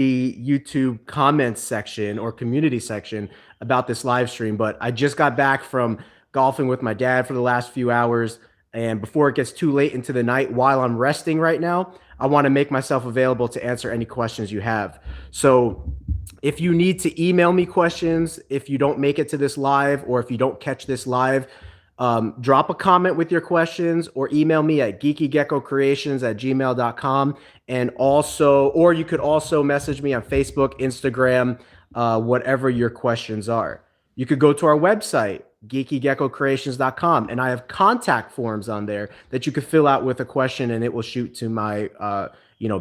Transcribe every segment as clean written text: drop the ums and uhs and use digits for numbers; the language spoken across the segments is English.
the YouTube comments section or community section about this live stream, but I just got back from golfing with my dad for the last few hours. And before it gets too late into the night, while I'm resting right now, I want to make myself available to answer any questions you have. So if you need to email me questions, if you don't make it to this live or if you don't catch this live, drop a comment with your questions or email me at geekygecko@gmail.com. And also, or you could also message me on Facebook, Instagram, whatever your questions are. You could go to our website, geekygecko.creations.com, and I have contact forms on there that you could fill out with a question and it will shoot to my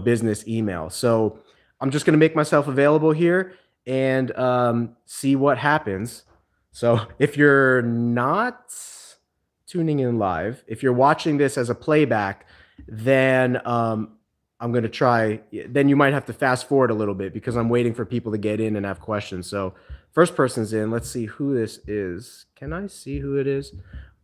business email. So I'm just going to make myself available here and see what happens. So if you're not tuning in live, if you're watching this as a playback, then I'm going to try. Then you might have to fast forward a little bit because I'm waiting for people to get in and have questions. So first person's in. Let's see who this is. Can I see who it is?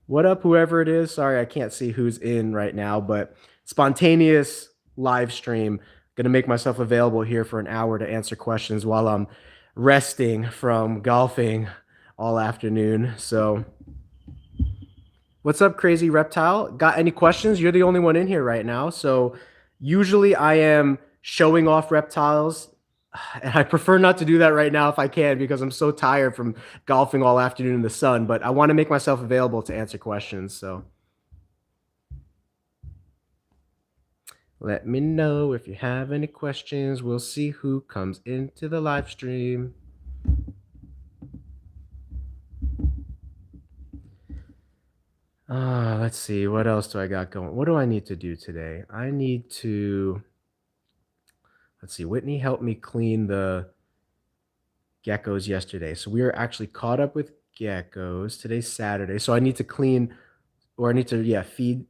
What up, whoever it is? Sorry, I can't see who's in right now, but spontaneous live stream. Going to make myself available here for an hour to answer questions while I'm resting from golfing all afternoon. So what's up, Crazy Reptile? Got any questions? You're the only one in here right now. So usually I am showing off reptiles, and I prefer not to do that right now if I can because I'm so tired from golfing all afternoon in the sun, but I want to make myself available to answer questions. So let me know if you have any questions. We'll see who comes into the live stream. Let's see. What else do I got going? What do I need to do today? I need to... Let's see. Whitney helped me clean the geckos yesterday. So we are actually caught up with geckos. Today's Saturday. So I need to clean, or I need to, feed,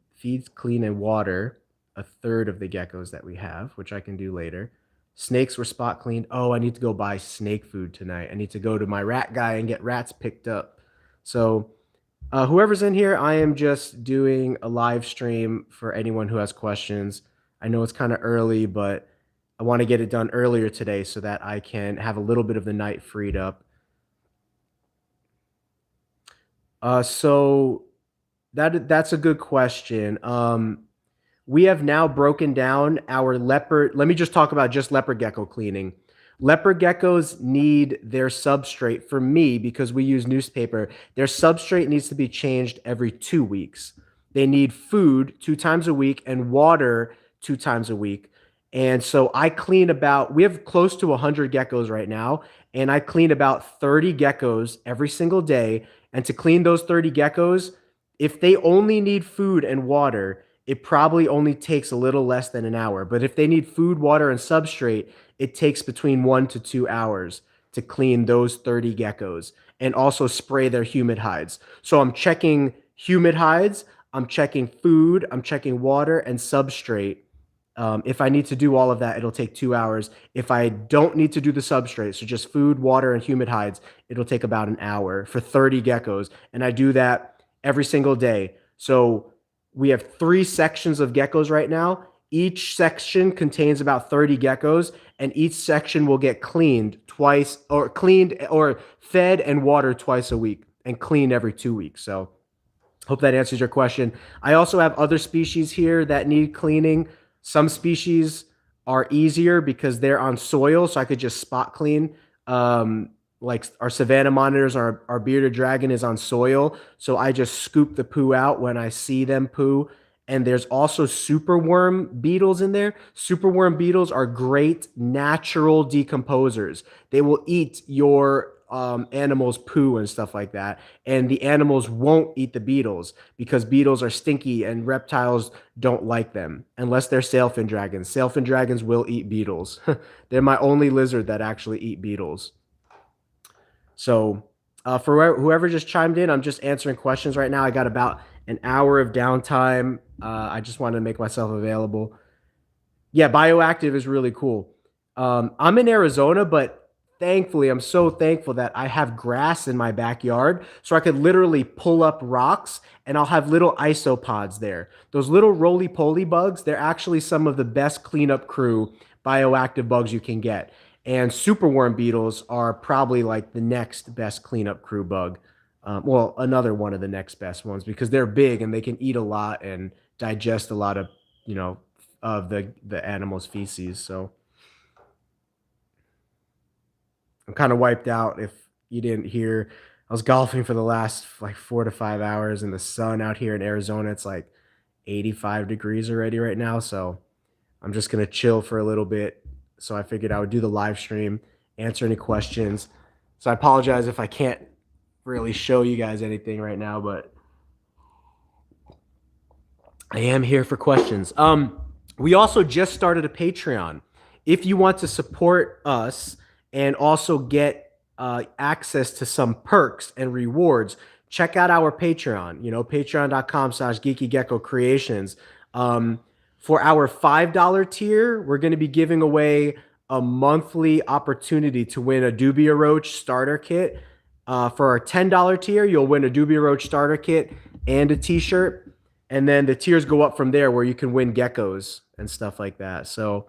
clean, and water a third of the geckos that we have, which I can do later. Snakes were spot cleaned. Oh, I need to go buy snake food tonight. I need to go to my rat guy and get rats picked up. So whoever's in here, I am just doing a live stream for anyone who has questions. I know it's kind of early, but I want to get it done earlier today so that I can have a little bit of the night freed up. So that's a good question. We have now broken down our leopard. Let me just talk about just leopard gecko cleaning. Leopard geckos need their substrate, for me, because we use newspaper, their substrate needs to be changed every 2 weeks. They need food 2 times a week and water 2 times a week. And so I clean we have close to 100 geckos right now, and I clean about 30 geckos every single day. And to clean those 30 geckos, if they only need food and water, it probably only takes a little less than an hour. But if they need food, water, and substrate, it takes between 1 to 2 hours to clean those 30 geckos and also spray their humid hides. So I'm checking humid hides, I'm checking food, I'm checking water and substrate. If I need to do all of that, it'll take 2 hours. If I don't need to do the substrate, so just food, water, and humid hides, it'll take about an hour for 30 geckos. And I do that every single day. So we have 3 sections of geckos right now. Each section contains about 30 geckos, and each section will get cleaned or fed and watered twice a week and cleaned every 2 weeks. So hope that answers your question. I also have other species here that need cleaning. Some species are easier because they're on soil, so I could just spot clean. Like our savanna monitors, our bearded dragon is on soil, so I just scoop the poo out when I see them poo. And there's also superworm beetles in there. Superworm beetles are great natural decomposers. They will eat your animals' poo and stuff like that, and the animals won't eat the beetles because beetles are stinky and reptiles don't like them unless they're sailfin dragons. Sailfin dragons will eat beetles. They're my only lizard that actually eat beetles. So for whoever just chimed in, I'm just answering questions right now. I got about an hour of downtime. I just wanted to make myself available. Yeah, bioactive is really cool. I'm in Arizona, but thankfully, I'm so thankful that I have grass in my backyard, so I could literally pull up rocks and I'll have little isopods there. Those little roly-poly bugs, they're actually some of the best cleanup crew bioactive bugs you can get. And superworm beetles are probably like the next best cleanup crew bug. Well, another one of the next best ones because they're big and they can eat a lot and digest a lot of, of the animal's feces. So I'm kind of wiped out if you didn't hear. I was golfing for the last like 4 to 5 hours in the sun out here in Arizona. It's like 85 degrees already right now. So I'm just going to chill for a little bit. So I figured I would do the live stream, answer any questions. So I apologize if I can't really show you guys anything right now, but I am here for questions. We also just started a Patreon. If you want to support us and also get access to some perks and rewards, check out our Patreon, patreon.com/geekygecko for our $5 tier, we're going to be giving away a monthly opportunity to win a Dubia Roach starter kit. For our $10 tier, you'll win a Dubia Roach starter kit and a t-shirt. And then the tiers go up from there where you can win geckos and stuff like that. So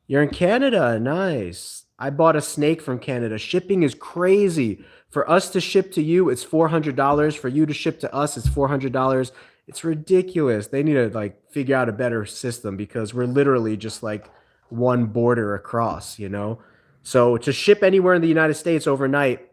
you're in Canada. Nice. I bought a snake from Canada. Shipping is crazy. For us to ship to you, it's $400. For you to ship to us, it's $400. It's ridiculous. They need to like figure out a better system because we're literally just like one border across, So to ship anywhere in the United States overnight,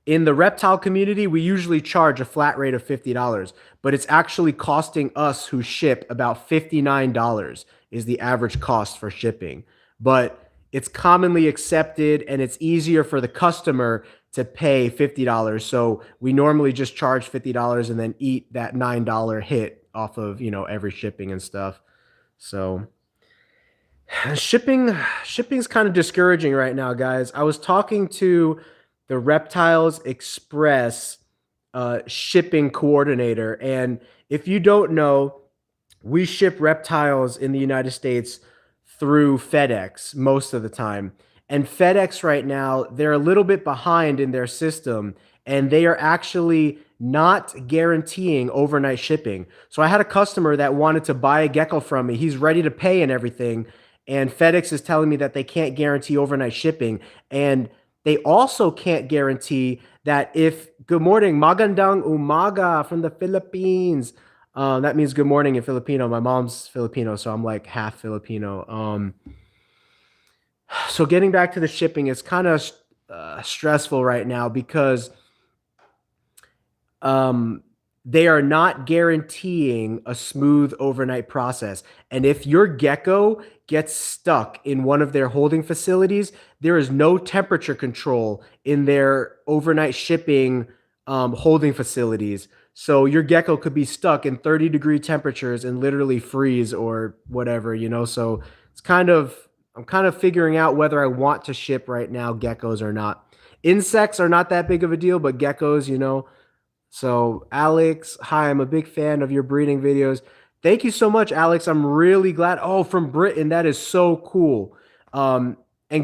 in the reptile community, we usually charge a flat rate of $50, but it's actually costing us who ship about $59 is the average cost for shipping. But it's commonly accepted and it's easier for the customer to pay $50. So we normally just charge $50 and then eat that $9 hit off of, every shipping and stuff. So shipping's kind of discouraging right now, guys. I was talking to the Reptiles Express shipping coordinator. And if you don't know, we ship reptiles in the United States through FedEx most of the time. And FedEx right now, they're a little bit behind in their system and they are actually not guaranteeing overnight shipping. So I had a customer that wanted to buy a gecko from me. He's ready to pay and everything. And FedEx is telling me that they can't guarantee overnight shipping. And they also can't guarantee that if, good morning, magandang umaga from the Philippines. That means good morning in Filipino. My mom's Filipino, so I'm like half Filipino. So getting back to the shipping, it's kind of stressful right now because they are not guaranteeing a smooth overnight process. And if your gecko gets stuck in one of their holding facilities, there is no temperature control in their overnight shipping holding facilities. So your gecko could be stuck in 30-degree temperatures and literally freeze or whatever, So I'm kind of figuring out whether I want to ship right now geckos or not. Insects are not that big of a deal, but geckos, So Alex, hi, I'm a big fan of your breeding videos. Thank you so much, Alex. I'm really glad. Oh, from Britain. That is so cool. And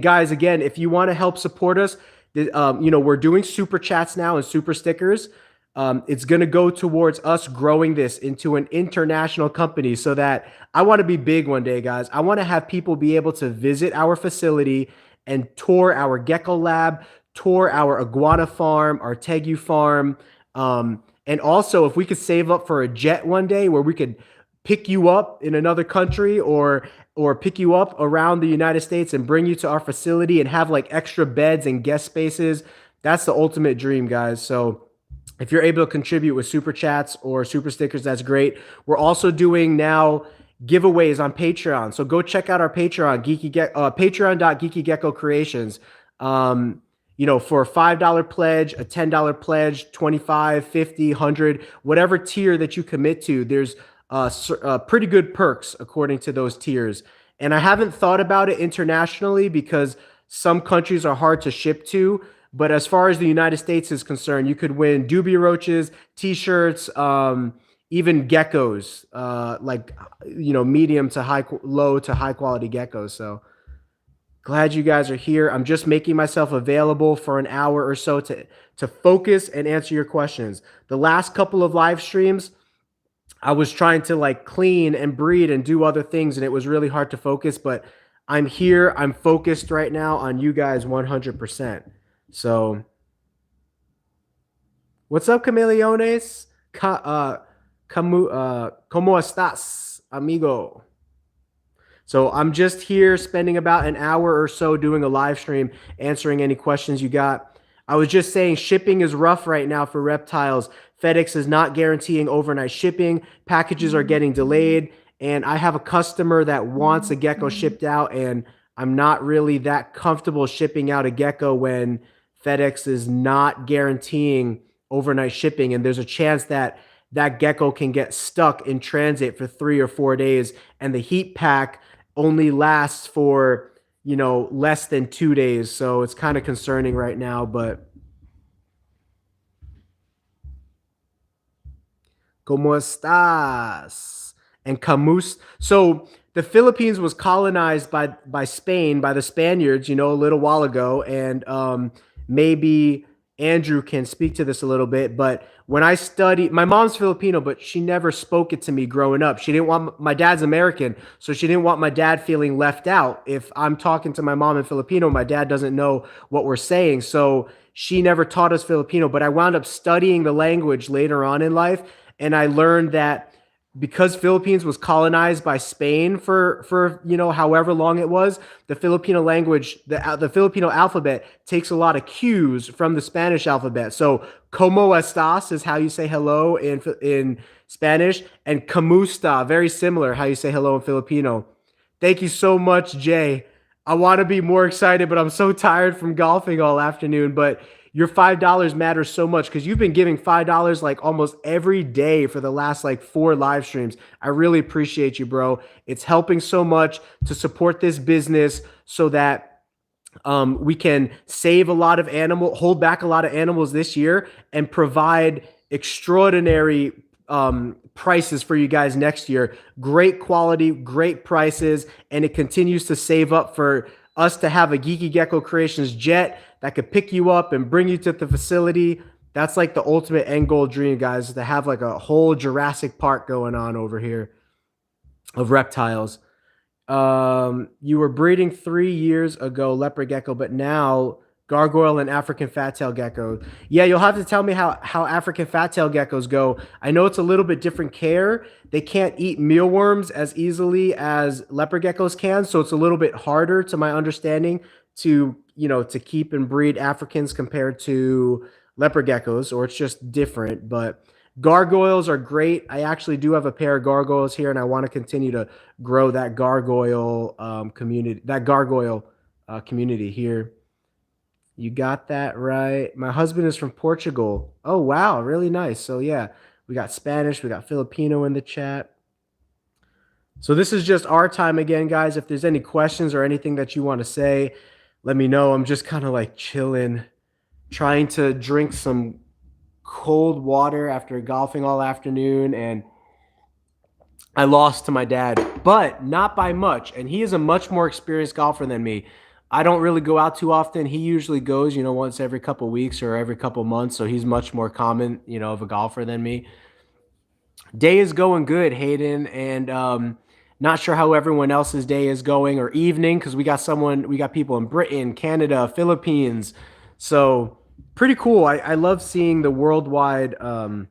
guys, again, if you want to help support us, we're doing super chats now and super stickers. It's going to go towards us growing this into an international company so that I want to be big one day, guys. I want to have people be able to visit our facility and tour our gecko lab, tour our iguana farm, our tegu farm. And also if we could save up for a jet one day where we could pick you up in another country or pick you up around the United States and bring you to our facility and have like extra beds and guest spaces, that's the ultimate dream, guys. So if you're able to contribute with super chats or super stickers, that's great. We're also doing now giveaways on Patreon. So go check out our Patreon, patreon.geekygecko creations. For a $5 pledge, a $10 pledge, 25, 50, 100, whatever tier that you commit to, there's pretty good perks according to those tiers. And I haven't thought about it internationally because some countries are hard to ship to. But as far as the United States is concerned, you could win Dubia roaches, t-shirts, even geckos, medium to low to high quality geckos. So glad you guys are here. I'm just making myself available for an hour or so to focus and answer your questions. The last couple of live streams, I was trying to clean and breed and do other things, and it was really hard to focus. But I'm here. I'm focused right now on you guys 100%. So, what's up, Cameleones? ¿Cómo estás, amigo? So I'm just here spending about an hour or so doing a live stream, answering any questions you got. I was just saying shipping is rough right now for reptiles. FedEx is not guaranteeing overnight shipping. Packages are getting delayed. And I have a customer that wants a gecko shipped out, and I'm not really that comfortable shipping out a gecko when FedEx is not guaranteeing overnight shipping. And there's a chance that that gecko can get stuck in transit for 3 or 4 days, and the heat pack only lasts for, less than 2 days. So it's kind of concerning right now, but ¿Cómo estás? And Camus. So the Philippines was colonized by Spain, by the Spaniards, a little while ago. And maybe Andrew can speak to this a little bit. But when I studied, my mom's Filipino, but she never spoke it to me growing up. She didn't want, my dad's American, so she didn't want my dad feeling left out. If I'm talking to my mom in Filipino, my dad doesn't know what we're saying. So she never taught us Filipino, but I wound up studying the language later on in life. And I learned that because Philippines was colonized by Spain for however long it was, the Filipino language, the Filipino alphabet takes a lot of cues from the Spanish alphabet. So "Cómo estás" is how you say hello in Spanish, and "Kamusta," very similar, how you say hello in Filipino. Thank you so much, Jay. I want to be more excited, but I'm so tired from golfing all afternoon. But your $5 matters so much because you've been giving $5 like almost every day for the last like 4 live streams. I really appreciate you, bro. It's helping so much to support this business so that we can save a lot of hold back a lot of animals this year and provide extraordinary prices for you guys next year. Great quality, great prices, and it continues to save up for us to have a Geeky Gecko Creations jet that could pick you up and bring you to the facility. That's like the ultimate end goal dream, guys, to have like a whole Jurassic Park going on over here of reptiles. You were breeding 3 years ago, leopard gecko, but now gargoyle and African fat-tail gecko. Yeah, you'll have to tell me how African fat-tail geckos go. I know it's a little bit different care. They can't eat mealworms as easily as leopard geckos can, so it's a little bit harder, to my understanding, to keep and breed Africans compared to leopard geckos, or it's just different. But gargoyles are great. I actually do have a pair of gargoyles here, and I want to continue to grow that gargoyle community here. You got that right. My husband is from Portugal. Oh, wow. Really nice. So, yeah, we got Spanish. We got Filipino in the chat. So this is just our time again, guys. If there's any questions or anything that you want to say, let me know. I'm just kind of like chilling, trying to drink some cold water after golfing all afternoon. And I lost to my dad, but not by much. And he is a much more experienced golfer than me. I don't really go out too often. He usually goes, once every couple weeks or every couple months. So he's much more common, of a golfer than me. Day is going good, Hayden, and not sure how everyone else's day is going, or evening, because we got people in Britain, Canada, Philippines. So pretty cool. I love seeing the worldwide, kind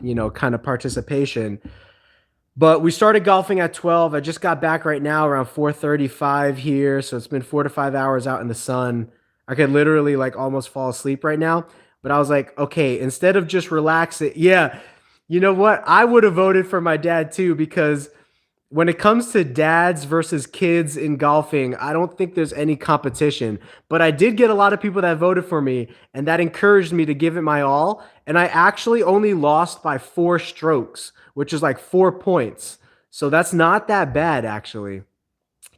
of participation. But we started golfing at 12. I just got back right now around 4:35 here. So it's been 4 to 5 hours out in the sun. I could literally like almost fall asleep right now. But I was like, okay, instead of just relaxing. Yeah, you know what? I would have voted for my dad too, because when it comes to dads versus kids in golfing, I don't think there's any competition. But I did get a lot of people that voted for me, and that encouraged me to give it my all. And I actually only lost by 4 strokes, which is like 4 points. So that's not that bad, actually.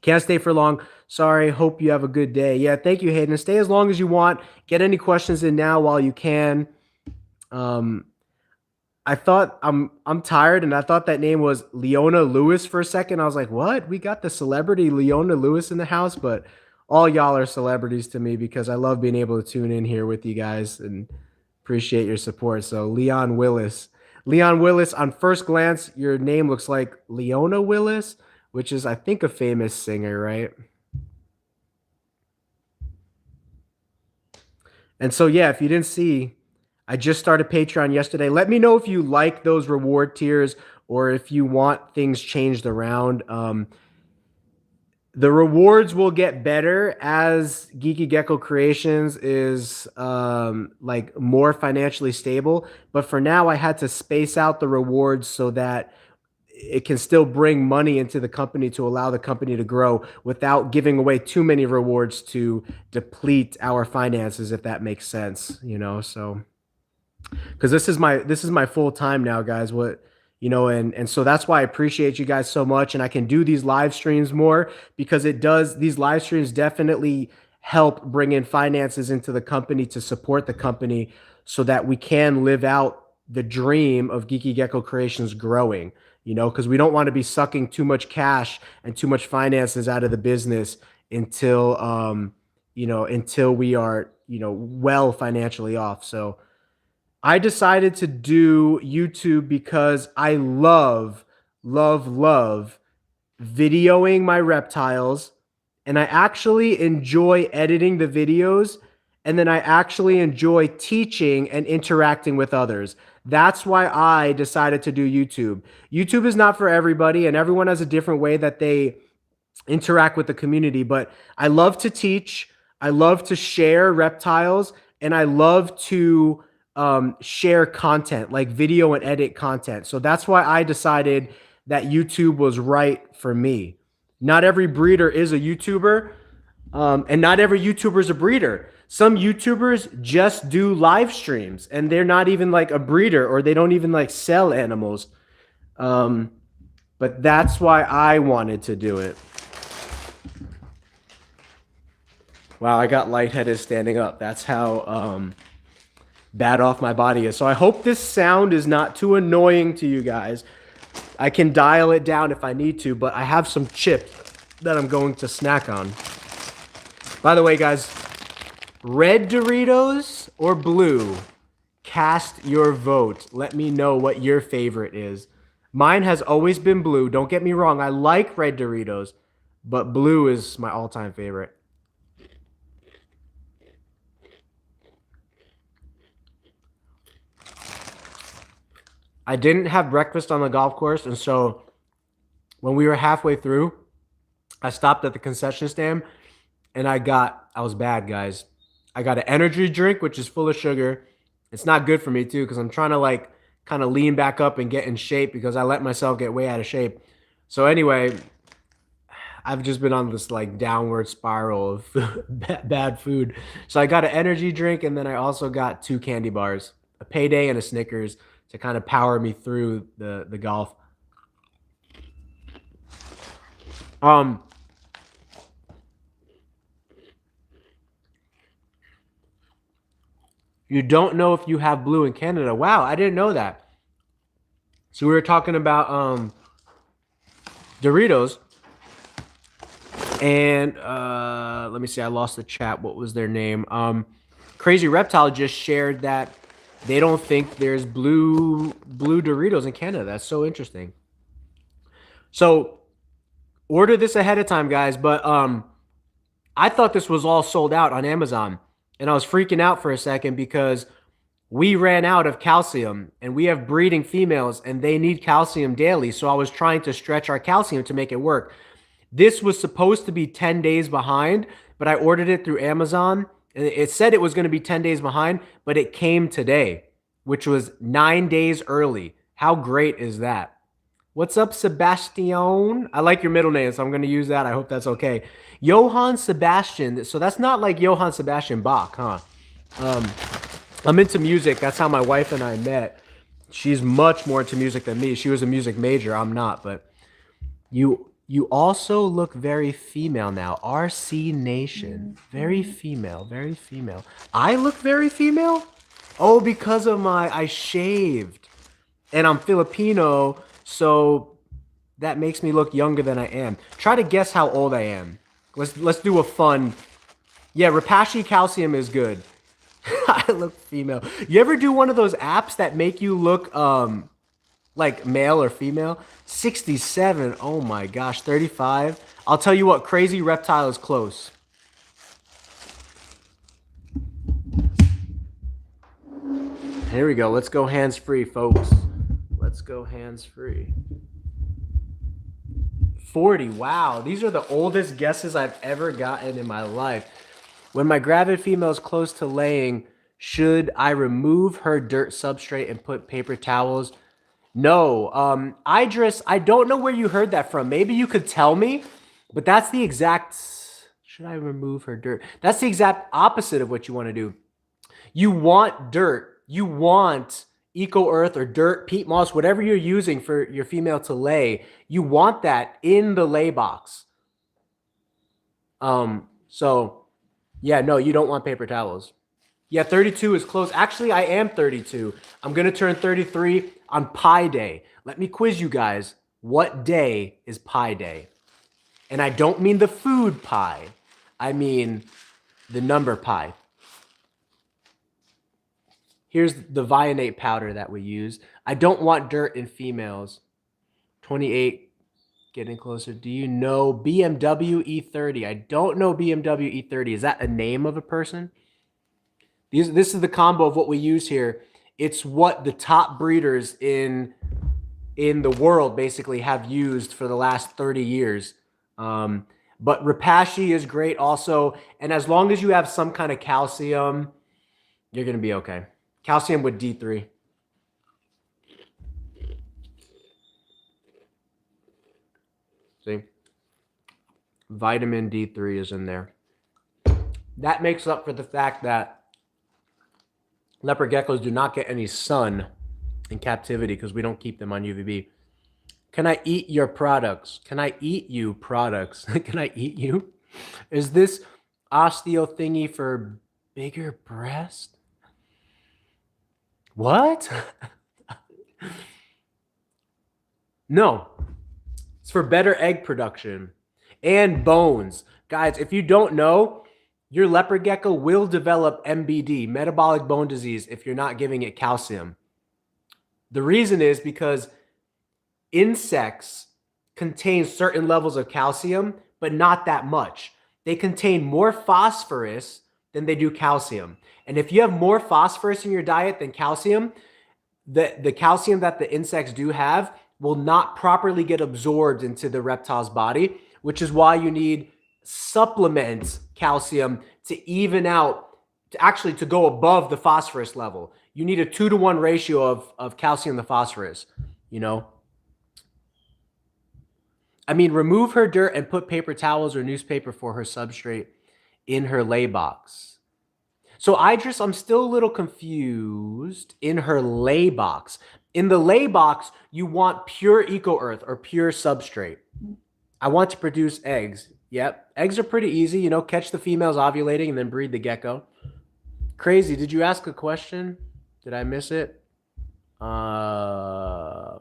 Can't stay for long. Sorry. Hope you have a good day. Yeah, thank you, Hayden. Stay as long as you want. Get any questions in now while you can. I thought I'm tired, and I thought that name was Leona Lewis for a second. I was like, what? We got the celebrity Leona Lewis in the house, but all y'all are celebrities to me because I love being able to tune in here with you guys and appreciate your support. So Leon Willis, on first glance, your name looks like Leona Willis, which is, I think, a famous singer, right? And so, yeah, if you didn't see, I just started Patreon yesterday. Let me know if you like those reward tiers or if you want things changed around. The rewards will get better as Geeky Gecko Creations is like more financially stable. But for now, I had to space out the rewards so that it can still bring money into the company to allow the company to grow without giving away too many rewards to deplete our finances, if that makes sense, you know. So because this is my full time now, guys. What you know, and so that's why I appreciate you guys so much, and I can do these live streams more because it does. These live streams definitely help bring in finances into the company to support the company, so that we can live out the dream of Geeky Gecko Creations growing. You know, because we don't want to be sucking too much cash and too much finances out of the business until until we are well financially off. So I decided to do YouTube because I love videoing my reptiles. And I actually enjoy editing the videos. And then I actually enjoy teaching and interacting with others. That's why I decided to do YouTube. YouTube is not for everybody, and everyone has a different way that they interact with the community. But I love to teach, I love to share reptiles, and I love to share content like video and edit content. So that's why I decided that YouTube was right for me. Not every breeder is a YouTuber, and not every YouTuber is a breeder. Some YouTubers just do live streams and they're not even like a breeder, or they don't even like sell animals. But that's why I wanted to do it. Wow, I got lightheaded standing up. That's how bad off my body is. So I hope this sound is not too annoying to you guys. I can dial it down if I need to, but I have some chips that I'm going to snack on. By the way, guys, red Doritos or blue? Cast your vote. Let me know what your favorite is. Mine has always been blue. Don't get me wrong. I like red Doritos, but blue is my all-time favorite. I didn't have breakfast on the golf course, and so when we were halfway through, I stopped at the concession stand, and I was bad, guys. I got an energy drink, which is full of sugar. It's not good for me, too, because I'm trying to, like, kind of lean back up and get in shape because I let myself get way out of shape. So anyway, I've just been on this, like, downward spiral of bad food. So I got an energy drink, and then I also got 2 candy bars, a Payday and a Snickers, to kind of power me through the golf. You don't know if you have blue in Canada. Wow, I didn't know that. So we were talking about Doritos. And let me see, I lost the chat. What was their name? Crazy Reptile just shared that they don't think there's blue Doritos in Canada. That's so interesting. So order this ahead of time, guys. But I thought this was all sold out on Amazon. And I was freaking out for a second because we ran out of calcium. And we have breeding females, and they need calcium daily. So I was trying to stretch our calcium to make it work. This was supposed to be 10 days behind, but I ordered it through Amazon. It said it was going to be 10 days behind, but it came today, which was 9 days early. How great is that? What's up, Sebastian? I like your middle name, so I'm going to use that. I hope that's okay. Johann Sebastian. So that's not like Johann Sebastian Bach, huh? I'm into music. That's how my wife and I met. She's much more into music than me. She was a music major. I'm not, but you also look very female now. RC Nation. Very female. Very female. I look very female? Oh, because of I shaved. And I'm Filipino, so that makes me look younger than I am. Try to guess how old I am. Let's do a fun. Yeah, Repashy Calcium is good. I look female. You ever do one of those apps that make you look like male or female? 67. Oh my gosh. 35. I'll tell you what, Crazy Reptile is close. Here we go. Let's go hands-free, folks. Let's go hands-free. 40. Wow. These are the oldest guesses I've ever gotten in my life. When my gravid female is close to laying, should I remove her dirt substrate and put paper towels? No. Idris, I don't know where you heard that from. Maybe you could tell me, but that's the exact... Should I remove her dirt? That's the exact opposite of what you want to do. You want dirt. You want eco earth or dirt, peat moss, whatever you're using for your female to lay. You want that in the lay box. So yeah, no, you don't want paper towels. Yeah, 32 is close. Actually, I am 32. I'm going to turn 33 on Pi Day. Let me quiz you guys. What day is Pi Day? And I don't mean the food pie. I mean the number pi. Here's the Vionate powder that we use. I don't want dirt in females. 28, getting closer. Do you know BMW E30? I don't know BMW E30. Is that a name of a person? This is the combo of what we use here. It's what the top breeders in the world basically have used for the last 30 years. But Repashy is great also. And as long as you have some kind of calcium, you're going to be okay. Calcium with D3. See? Vitamin D3 is in there. That makes up for the fact that leopard geckos do not get any sun in captivity because we don't keep them on UVB. Can I eat your products? Can I eat you products? Can I eat you? Is this osteo thingy for bigger breast? What? No. It's for better egg production and bones. Guys, if you don't know, your leopard gecko will develop MBD, metabolic bone disease, if you're not giving it calcium. The reason is because insects contain certain levels of calcium, but not that much. They contain more phosphorus than they do calcium. And if you have more phosphorus in your diet than calcium, the calcium that the insects do have will not properly get absorbed into the reptile's body, which is why you need supplement calcium to even out, to go above the phosphorus level. You need a 2-to-1 ratio of calcium to phosphorus, you know? I mean, remove her dirt and put paper towels or newspaper for her substrate in her lay box. So Idris, I'm still a little confused. In her lay box. In the lay box, you want pure eco earth or pure substrate. I want to produce eggs. Yep. Eggs are pretty easy. You know, catch the females ovulating and then breed the gecko. Crazy. Did you ask a question? Did I miss it? Rephrase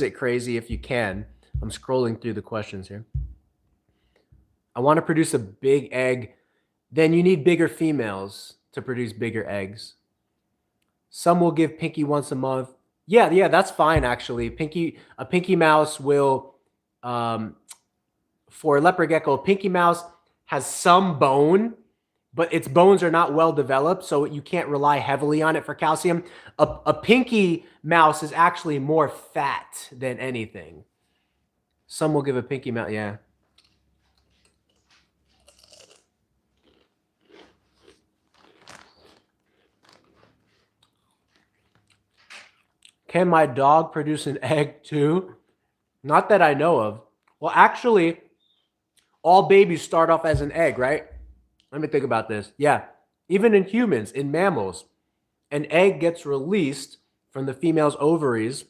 it, Crazy, if you can. I'm scrolling through the questions here. I want to produce a big egg. Then you need bigger females to produce bigger eggs. Some will give Pinky once a month. Yeah, that's fine, actually. A Pinky mouse will, for a leopard gecko, a Pinky mouse has some bone, but its bones are not well developed, so you can't rely heavily on it for calcium. A Pinky mouse is actually more fat than anything. Some will give a Pinky mouse, yeah. Can my dog produce an egg too? Not that I know of. Well, actually, all babies start off as an egg, right? Let me think about this. Yeah, even in humans, in mammals, an egg gets released from the female's ovaries.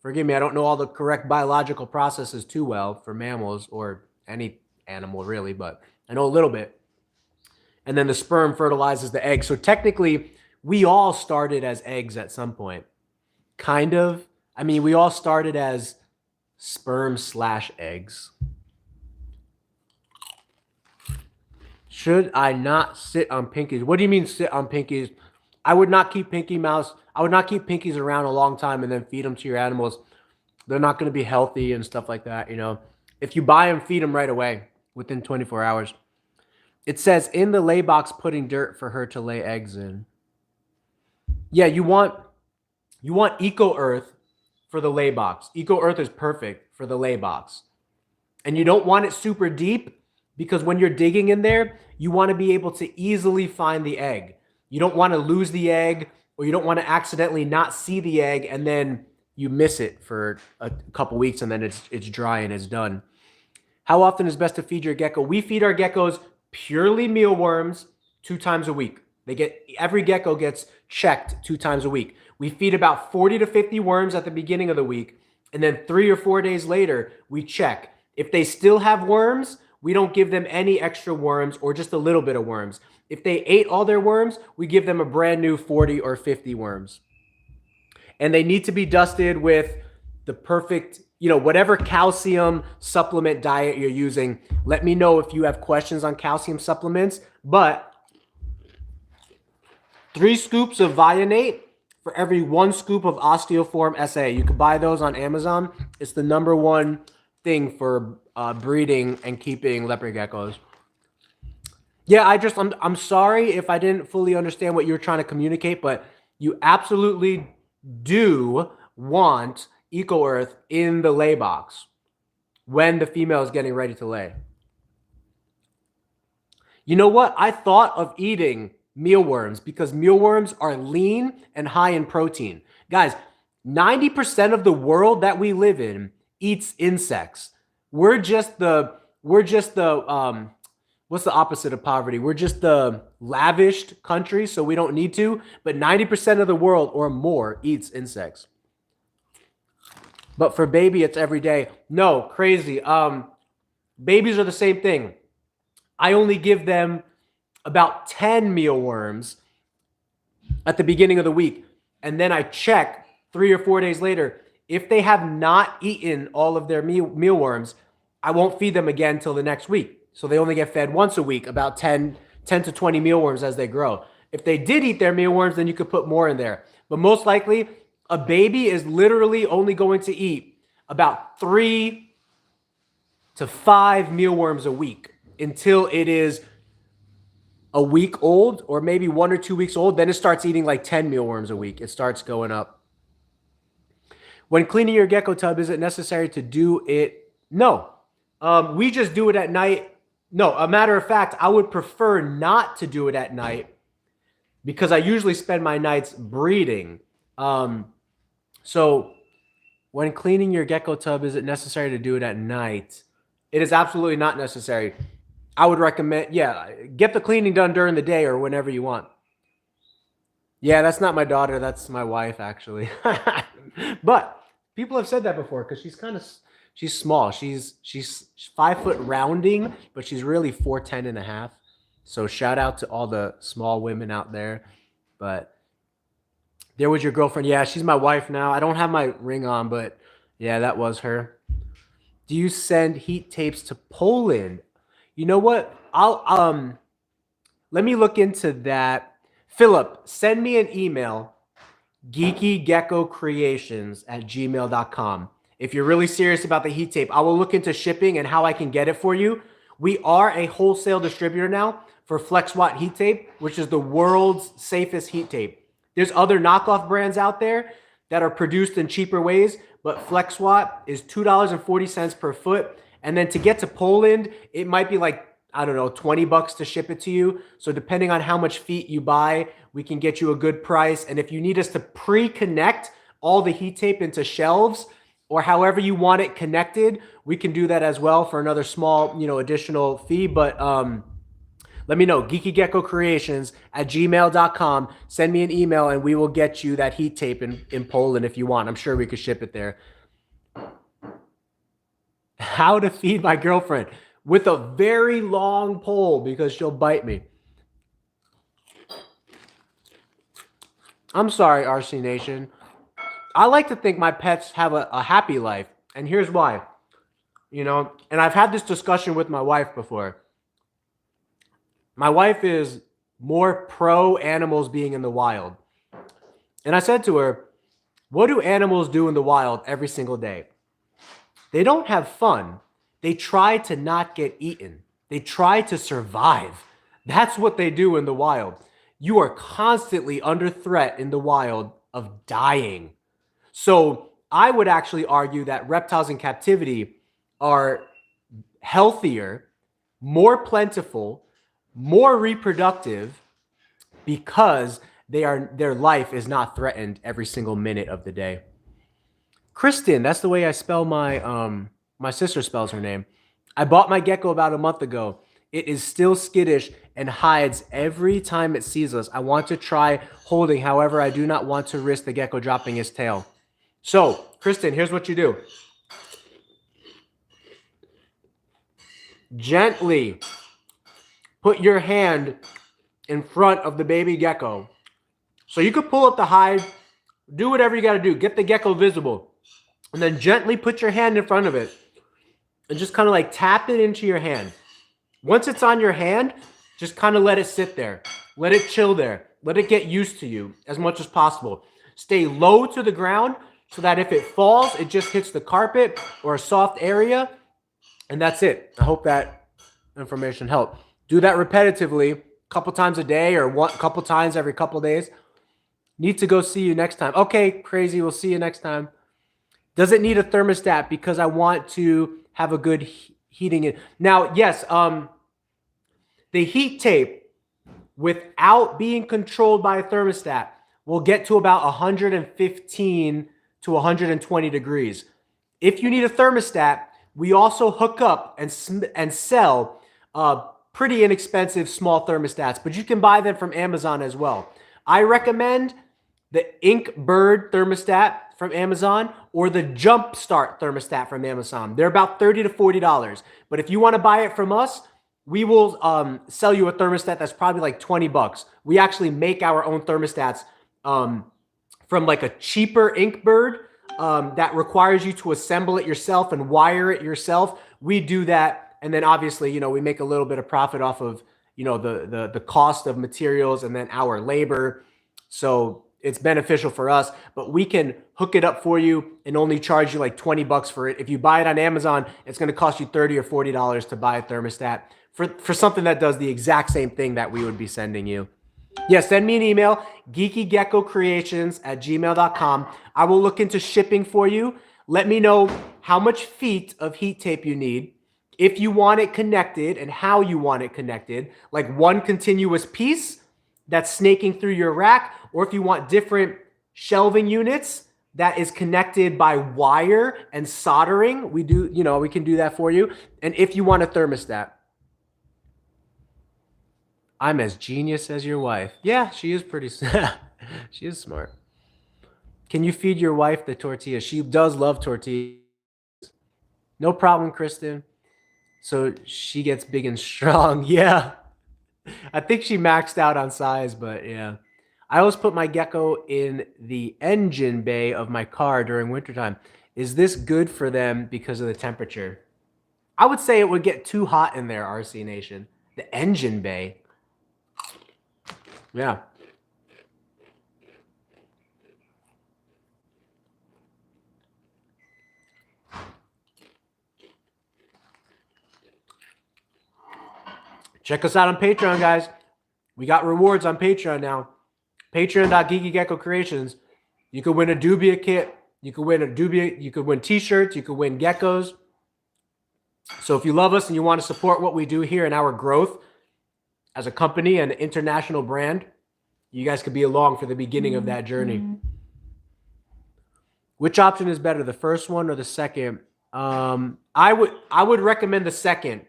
Forgive me, I don't know all the correct biological processes too well for mammals or any animal really, but I know a little bit. And then the sperm fertilizes the egg. So technically, we all started as eggs at some point. Kind of. I mean, we all started as sperm/eggs. Should I not sit on Pinkies? What do you mean sit on Pinkies? I would not keep Pinky mouse. I would not keep Pinkies around a long time and then feed them to your animals. They're not going to be healthy and stuff like that, you know. If you buy them, feed them right away within 24 hours. It says in the lay box putting dirt for her to lay eggs in. Yeah, you want Eco Earth for the lay box. Eco Earth is perfect for the lay box. And you don't want it super deep because when you're digging in there, you want to be able to easily find the egg. You don't want to lose the egg, or you don't want to accidentally not see the egg and then you miss it for a couple weeks and then it's dry and it's done. How often is best to feed your gecko? We feed our geckos purely mealworms 2 times a week. Every gecko gets checked 2 times a week. We feed about 40 to 50 worms at the beginning of the week, and then 3 or 4 days later, we check. If they still have worms, we don't give them any extra worms or just a little bit of worms. If they ate all their worms, we give them a brand new 40 or 50 worms. And they need to be dusted with the perfect, whatever calcium supplement diet you're using. Let me know if you have questions on calcium supplements. But 3 scoops of Vionate for every 1 scoop of Osteoform SA. You can buy those on Amazon. It's the #1 thing for breeding and keeping leopard geckos. Yeah, I'm sorry if I didn't fully understand what you were trying to communicate, but you absolutely do want Eco Earth in the lay box when the female is getting ready to lay. You know what? I thought of eating mealworms because mealworms are lean and high in protein. Guys, 90% of the world that we live in eats insects. We're just the what's the opposite of poverty? We're just the lavished country, so we don't need to, but 90% of the world or more eats insects. But for baby, it's every day. No, crazy. Babies are the same thing. I only give them about 10 mealworms at the beginning of the week, and then I check 3 or 4 days later. If they have not eaten all of their mealworms, I won't feed them again until the next week. So they only get fed once a week, about 10 to 20 mealworms as they grow. If they did eat their mealworms, then you could put more in there. But most likely, a baby is literally only going to eat about 3 to 5 mealworms a week until it is a week old or maybe 1 or 2 weeks old. Then it starts eating like 10 mealworms a week. It starts going up. When cleaning your gecko tub, is it necessary to do it? No. We just do it at night. No, a matter of fact, I would prefer not to do it at night because I usually spend my nights breeding. So when cleaning your gecko tub, is it necessary to do it at night? It is absolutely not necessary. I would recommend, get the cleaning done during the day or whenever you want. Yeah, that's not my daughter. That's my wife, actually. But people have said that before because she's small. She's 5 foot rounding, but she's really 4'10" and a half. So shout out to all the small women out there. But there was your girlfriend. Yeah, she's my wife now. I don't have my ring on, but yeah, that was her. Do you send heat tapes to Poland? You know what? Let me look into that. Philip, send me an email, geekygecko.creations@gmail.com. If you're really serious about the heat tape, I will look into shipping and how I can get it for you. We are a wholesale distributor now for FlexWatt heat tape, which is the world's safest heat tape. There's other knockoff brands out there that are produced in cheaper ways, but FlexWatt is $2.40 per foot. And then to get to Poland, it might be like, I don't know, $20 to ship it to you. So depending on how much feet you buy, we can get you a good price. And if you need us to pre-connect all the heat tape into shelves, or however you want it connected, we can do that as well for another small, additional fee. But let me know, geekygecko.creations@gmail.com. Send me an email and we will get you that heat tape in Poland if you want. I'm sure we could ship it there. How to feed my girlfriend? With a very long pole because she'll bite me. I'm sorry, RC Nation. I like to think my pets have a happy life. And here's why. And I've had this discussion with my wife before. My wife is more pro animals being in the wild. And I said to her, what do animals do in the wild every single day? They don't have fun. They try to not get eaten. They try to survive. That's what they do in the wild. you are constantly under threat in the wild of dying. So I would actually argue that reptiles in captivity are healthier, more plentiful, more reproductive, because their life is not threatened every single minute of the day. Kristen, that's the way I spell my sister spells her name. I bought my gecko about a month ago. It is still skittish and hides every time it sees us. I want to try holding, however, I do not want to risk the gecko dropping his tail. So, Kristen, here's what you do. Gently put your hand in front of the baby gecko. So you could pull up the hide, do whatever you got to do, get the gecko visible, and then gently put your hand in front of it and just kind of like tap it into your hand. Once it's on your hand, just kind of let it sit there. Let it chill there. Let it get used to you as much as possible. Stay low to the ground so that if it falls, it just hits the carpet or a soft area, and that's it. I hope that information helped. Do that repetitively, a couple times a day or a couple times every couple days. Need to go see you next time. Okay, crazy. We'll see you next time. Does it need a thermostat? Because I want to have a good heating in. Now, yes, the heat tape without being controlled by a thermostat will get to about 115 to 120 degrees. If you need a thermostat, we also hook up and sell pretty inexpensive small thermostats, but you can buy them from Amazon as well. I recommend the Ink Bird thermostat from Amazon or the Jump Start thermostat from Amazon. They're about $30 to $40. But if you want to buy it from us, we will sell you a thermostat that's probably like 20 bucks. We actually make our own thermostats from like a cheaper Ink Bird that requires you to assemble it yourself and wire it yourself. We do that. And then obviously, we make a little bit of profit off of, the cost of materials and then our labor. So it's beneficial for us, but we can hook it up for you and only charge you like 20 bucks for it. If you buy it on Amazon, it's going to cost you $30 or $40 to buy a thermostat for something that does the exact same thing that we would be sending you. Yeah, send me an email, geekygecko@gmail.com. I will look into shipping for you. Let me know how much feet of heat tape you need, if you want it connected and how you want it connected, like one continuous piece that's snaking through your rack, or if you want different shelving units that is connected by wire and soldering, we can do that for you. And if you want a thermostat. I'm as genius as your wife. Yeah, she is pretty she is smart. Can you feed your wife the tortillas? She does love tortillas. No problem, Kristen. So she gets big and strong. Yeah. I think she maxed out on size, but yeah. I always put my gecko in the engine bay of my car during wintertime. Is this good for them because of the temperature? I would say it would get too hot in there, RC Nation. The engine bay. Yeah. Check us out on Patreon, guys. We got rewards on Patreon now. Patreon.geekygecko.creations. You could win a Dubia kit. You could win you could win t-shirts. You could win geckos. So if you love us and you want to support what we do here and our growth as a company and an international brand, you guys could be along for the beginning of that journey. Which option is better, the first one or the second? I would recommend the second.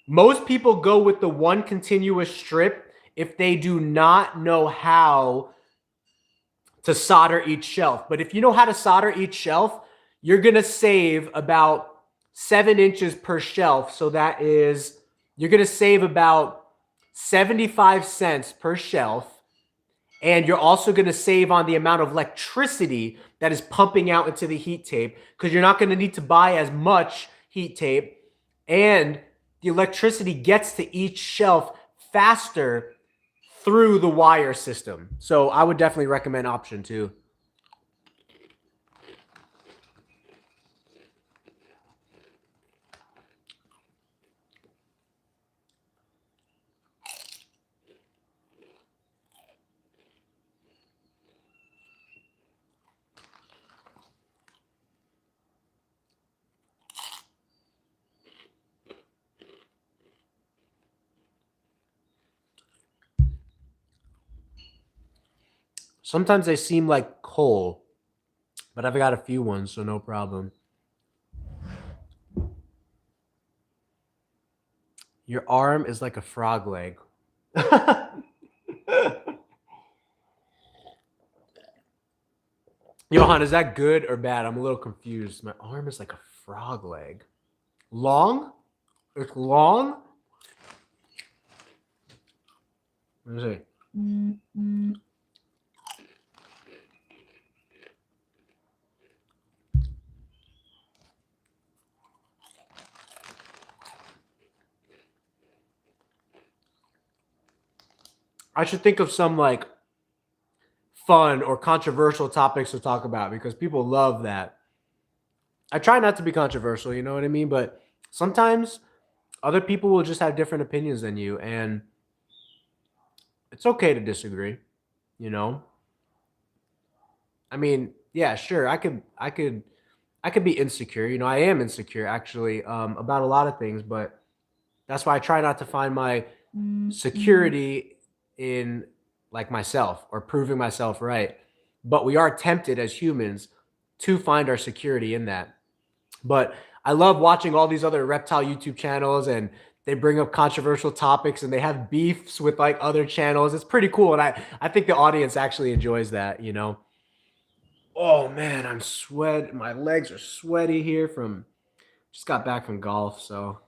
Most people go with the one continuous strip if they do not know how to solder each shelf. But if you know how to solder each shelf, you're going to save about 7 inches per shelf. So that is, you're going to save about 75 cents per shelf. And you're also going to save on the amount of electricity that is pumping out into the heat tape, because you're not going to need to buy as much heat tape. And the electricity gets to each shelf faster through the wire system. So I would definitely recommend option 2. Sometimes they seem like coal, but I've got a few ones, so no problem. Your arm is like a frog leg. Johan, is that good or bad? I'm a little confused. My arm is like a frog leg. Long? It's long? Let me see. I should think of some like fun or controversial topics to talk about because people love that. I try not to be controversial, you know what I mean? But sometimes other people will just have different opinions than you, and it's okay to disagree, you know? I mean, yeah, sure. I could be insecure. You know, I am insecure actually about a lot of things, but that's why I try not to find my security in like myself or proving myself right. But we are tempted as humans to find our security in that. But I love watching all these other reptile YouTube channels, and they bring up controversial topics and they have beefs with like other channels. It's pretty cool. And I think the audience actually enjoys that, you know. Oh man, I'm sweat. My legs are sweaty here from just got back from golf, so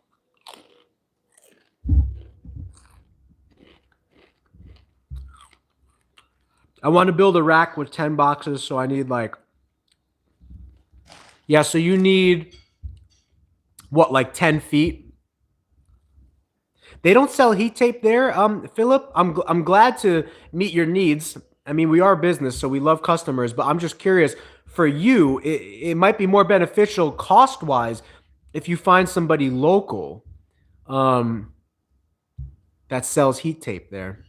I want to build a rack with 10 boxes, so I need like yeah, so you need what, like 10 feet? They don't sell heat tape there, Philip. I'm glad to meet your needs. I mean, we are a business, so we love customers, but I'm just curious for you, it might be more beneficial cost-wise if you find somebody local that sells heat tape there.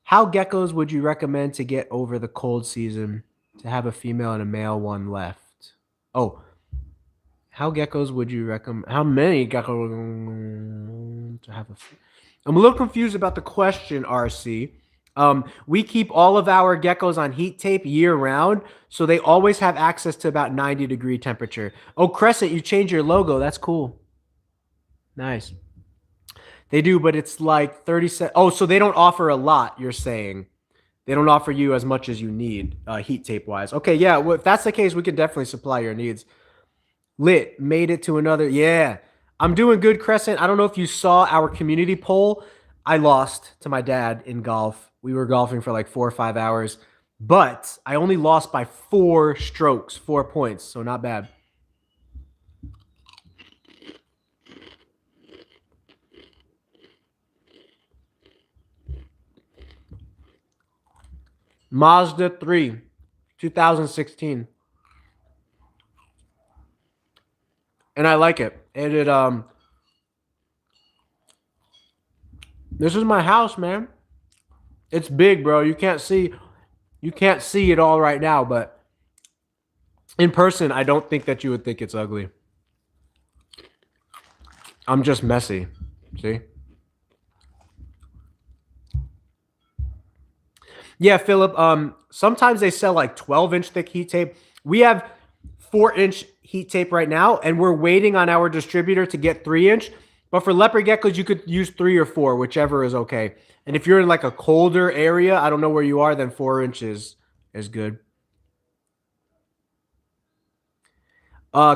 How geckos would you recommend to get over the cold season to have a female and a male one left? Oh, how geckos would you recommend? How many geckos to have a? I'm a little confused about the question, RC. We keep all of our geckos on heat tape year round, so they always have access to about 90-degree temperature. Oh, Crescent, you changed your logo. That's cool. Nice. They do, but it's like 30 cents. Oh, so they don't offer a lot, you're saying. They don't offer you as much as you need heat tape-wise. Okay, yeah, well, if that's the case, we can definitely supply your needs. Lit, made it to another. Yeah, I'm doing good, Crescent. I don't know if you saw our community poll. I lost to my dad in golf. We were golfing for like 4 or 5 hours, but I only lost by 4 strokes, 4 points, so not bad. Mazda 3, 2016. And I like it. This is my house, man. It's big, bro. You can't see it all right now, but in person, I don't think that you would think it's ugly. I'm just messy. See? Yeah, Philip. Sometimes they sell like 12-inch thick heat tape. We have 4-inch heat tape right now, and we're waiting on our distributor to get 3-inch. But for leopard geckos, you could use 3 or 4, whichever is okay. And if you're in like a colder area, I don't know where you are, then 4 inches is good.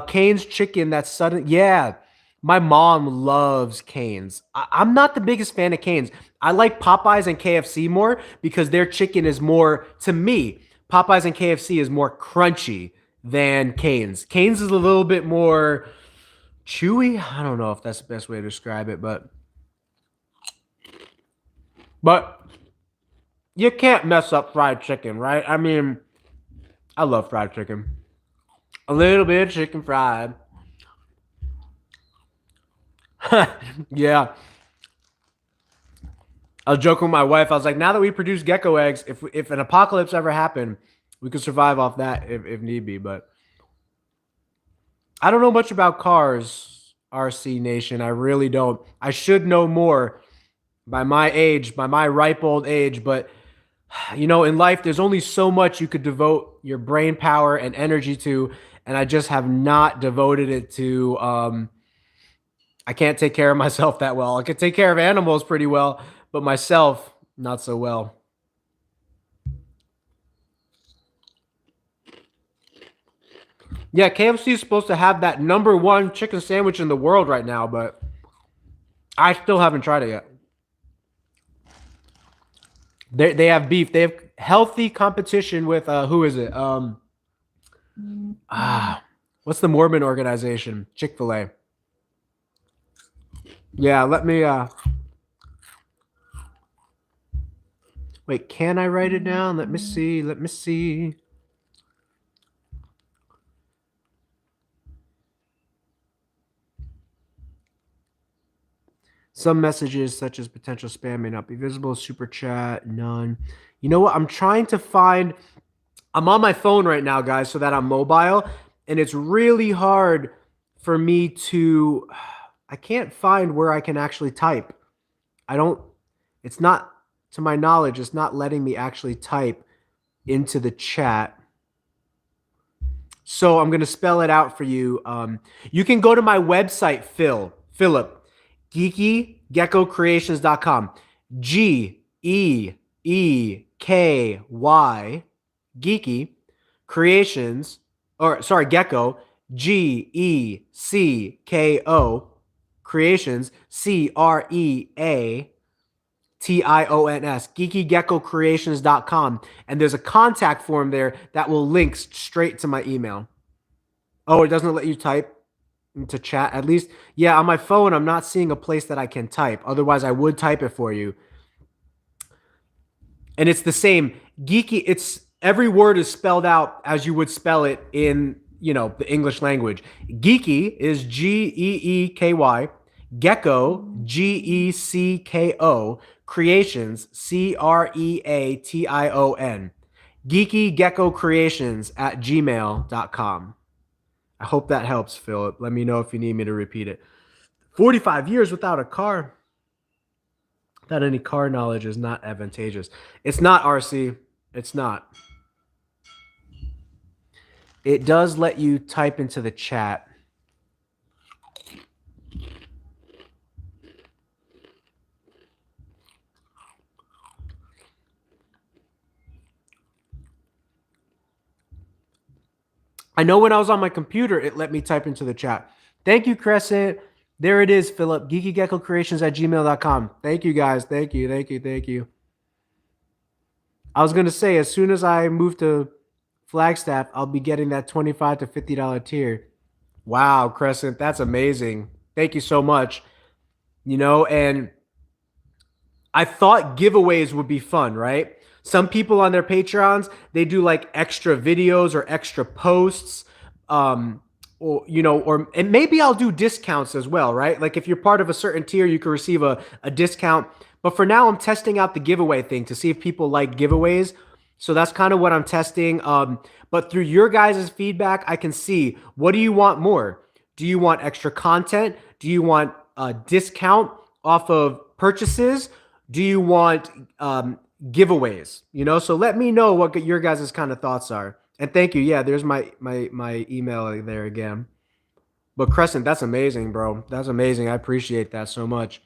Cane's chicken, that's sudden. Yeah, my mom loves Cane's. I'm not the biggest fan of Cane's. I like Popeyes and KFC more because their chicken is more, to me, Popeyes and KFC is more crunchy than Cane's. Cane's is a little bit more chewy. I don't know if that's the best way to describe it, but you can't mess up fried chicken, right? I mean, I love fried chicken. A little bit of chicken fried. Yeah. I was joking with my wife. I was like, now that we produce gecko eggs, if an apocalypse ever happened, we could survive off that if need be. But I don't know much about cars, RC Nation. I really don't. I should know more by my age, by my ripe old age. But you know, in life, there's only so much you could devote your brain power and energy to. And I just have not devoted it to, I can't take care of myself that well. I can take care of animals pretty well, but myself, not so well. Yeah, KFC is supposed to have that #1 chicken sandwich in the world right now, but I still haven't tried it yet. They have beef. They have healthy competition with who is it? What's the Mormon organization? Chick-fil-A. Yeah, let me wait, can I write it down? Let me see. Let me see. Some messages, such as potential spam, may not be visible. Super chat, none. You know what? I'm trying to find. I'm on my phone right now, guys, so that I'm mobile, and it's really hard for me to. I can't find where I can actually type. I don't. It's not, to my knowledge, it's not letting me actually type into the chat. So I'm going to spell it out for you. You can go to my website, Philip, geekygecko.creations.com. Geeky, Geeky, Creations, or sorry, Gecko, Gecko, Creations, CreaTions, geekygecko.creations.com. And there's a contact form there that will link straight to my email. Oh, it doesn't let you type into chat, at least. Yeah, on my phone, I'm not seeing a place that I can type. Otherwise, I would type it for you. And it's the same. Geeky, it's every word is spelled out as you would spell it in, you know, the English language. Geeky is Geeky. Gecko, Gecko. Creations, Creation. geekygecko.creations@gmail.com. I hope that helps, Philip. Let me know if you need me to repeat it. 45 years without a car. Without any car knowledge is not advantageous. It's not, RC. It's not. It does let you type into the chat. I know when I was on my computer, it let me type into the chat. Thank you, Crescent. There it is, Philip. geekygecko.creations@gmail.com. Thank you, guys. Thank you. Thank you. Thank you. I was going to say, as soon as I move to Flagstaff, I'll be getting that $25 to $50 tier. Wow, Crescent. That's amazing. Thank you so much. You know, and I thought giveaways would be fun, right? Some people on their Patreons, they do like extra videos or extra posts, or you know, or and maybe I'll do discounts as well, right? Like if you're part of a certain tier, you can receive a discount. But for now, I'm testing out the giveaway thing to see if people like giveaways. So that's kind of what I'm testing. But through your guys' feedback, I can see, what do you want more? Do you want extra content? Do you want a discount off of purchases? Do you want giveaways? You know, so let me know what your guys' kind of thoughts are. And thank you. Yeah, there's my email there again. But Crescent, that's amazing, bro. That's amazing. I appreciate that so much.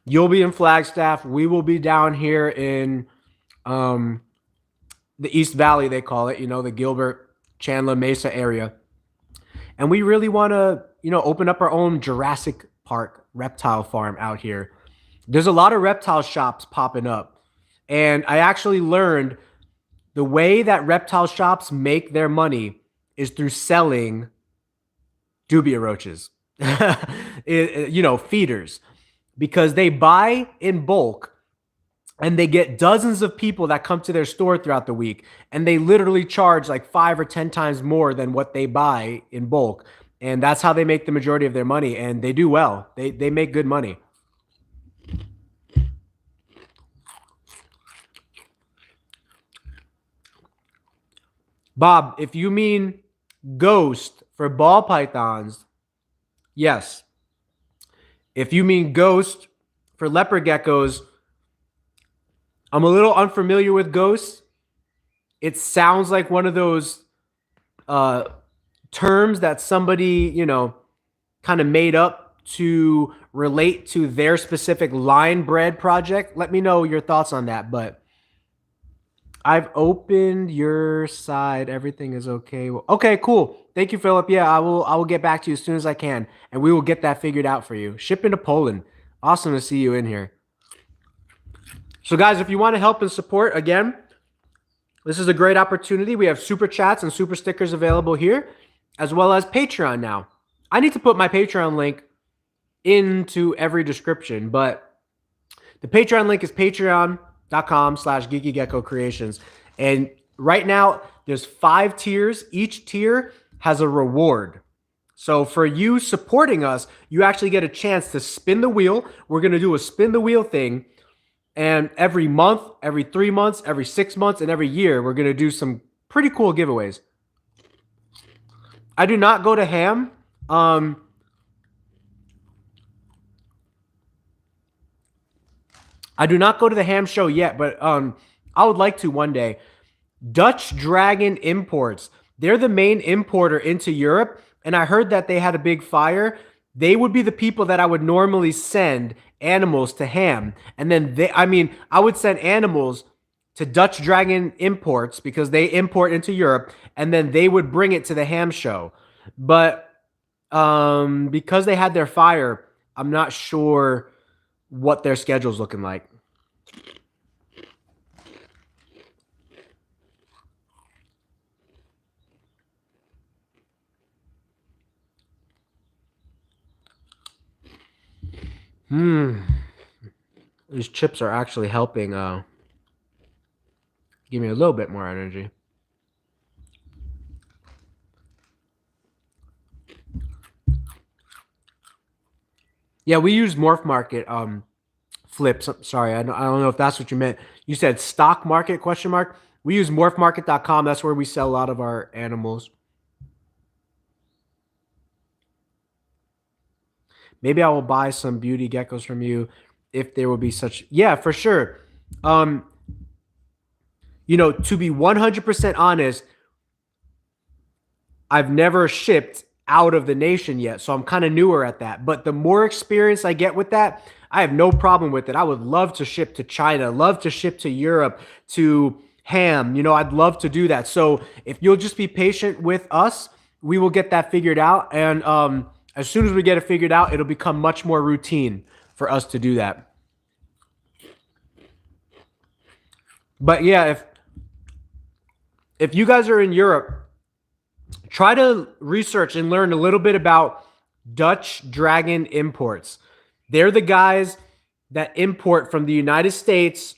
You'll be in Flagstaff. We will be down here in the East Valley, they call it, you know, the Gilbert, Chandler, Mesa area. And we really want to, you know, open up our own Jurassic Park reptile farm out here. There's a lot of reptile shops popping up. And I actually learned the way that reptile shops make their money is through selling dubia roaches, you know, feeders, because they buy in bulk and they get dozens of people that come to their store throughout the week. And they literally charge like 5 or 10 times more than what they buy in bulk. And that's how they make the majority of their money. And they do well. They make good money. Bob, if you mean ghost for ball pythons, yes. If you mean ghost for leopard geckos, I'm a little unfamiliar with ghosts. It sounds like one of those terms that somebody, you know, kind of made up to relate to their specific line bred project. Let me know your thoughts on that. But I've opened your side. Everything is okay. Okay, cool. Thank you, Philip. Yeah, I will get back to you as soon as I can, and we will get that figured out for you. Shipping to Poland. Awesome to see you in here. So, guys, if you want to help and support, again, this is a great opportunity. We have super chats and super stickers available here, as well as Patreon now. I need to put my Patreon link into every description, but the Patreon link is patreon.com/geekygecko-creations. And right now, there's 5 tiers. Each tier has a reward. So for you supporting us, you actually get a chance to spin the wheel. We're going to do a spin the wheel thing. And every month, every 3 months, every 6 months, and every year, we're going to do some pretty cool giveaways. I do not go to ham. I do not go to the ham show yet, but I would like to one day. Dutch Dragon Imports. They're the main importer into Europe, and I heard that they had a big fire. They would be the people that I would normally send animals to ham. And then I would send animals to Dutch Dragon Imports because they import into Europe, and then they would bring it to the ham show. But because they had their fire, I'm not sure what their schedule's looking like. These chips are actually helping give me a little bit more energy. Yeah, we use Morph Market flips. Sorry, I don't know if that's what you meant. You said stock market ? We use morphmarket.com. That's where we sell a lot of our animals. Maybe I will buy some beauty geckos from you if there will be such. Yeah, for sure. You know, to be 100% honest, I've never shipped out of the nation yet, so I'm kind of newer at that. But the more experience I get with that, I have no problem with it. I would love to ship to China, love to ship to Europe, to ham. You know, I'd love to do that. So if you'll just be patient with us, we will get that figured out. And as soon as we get it figured out, it'll become much more routine for us to do that. But yeah, if you guys are in Europe, try to research and learn a little bit about Dutch Dragon Imports. They're the guys that import from the United States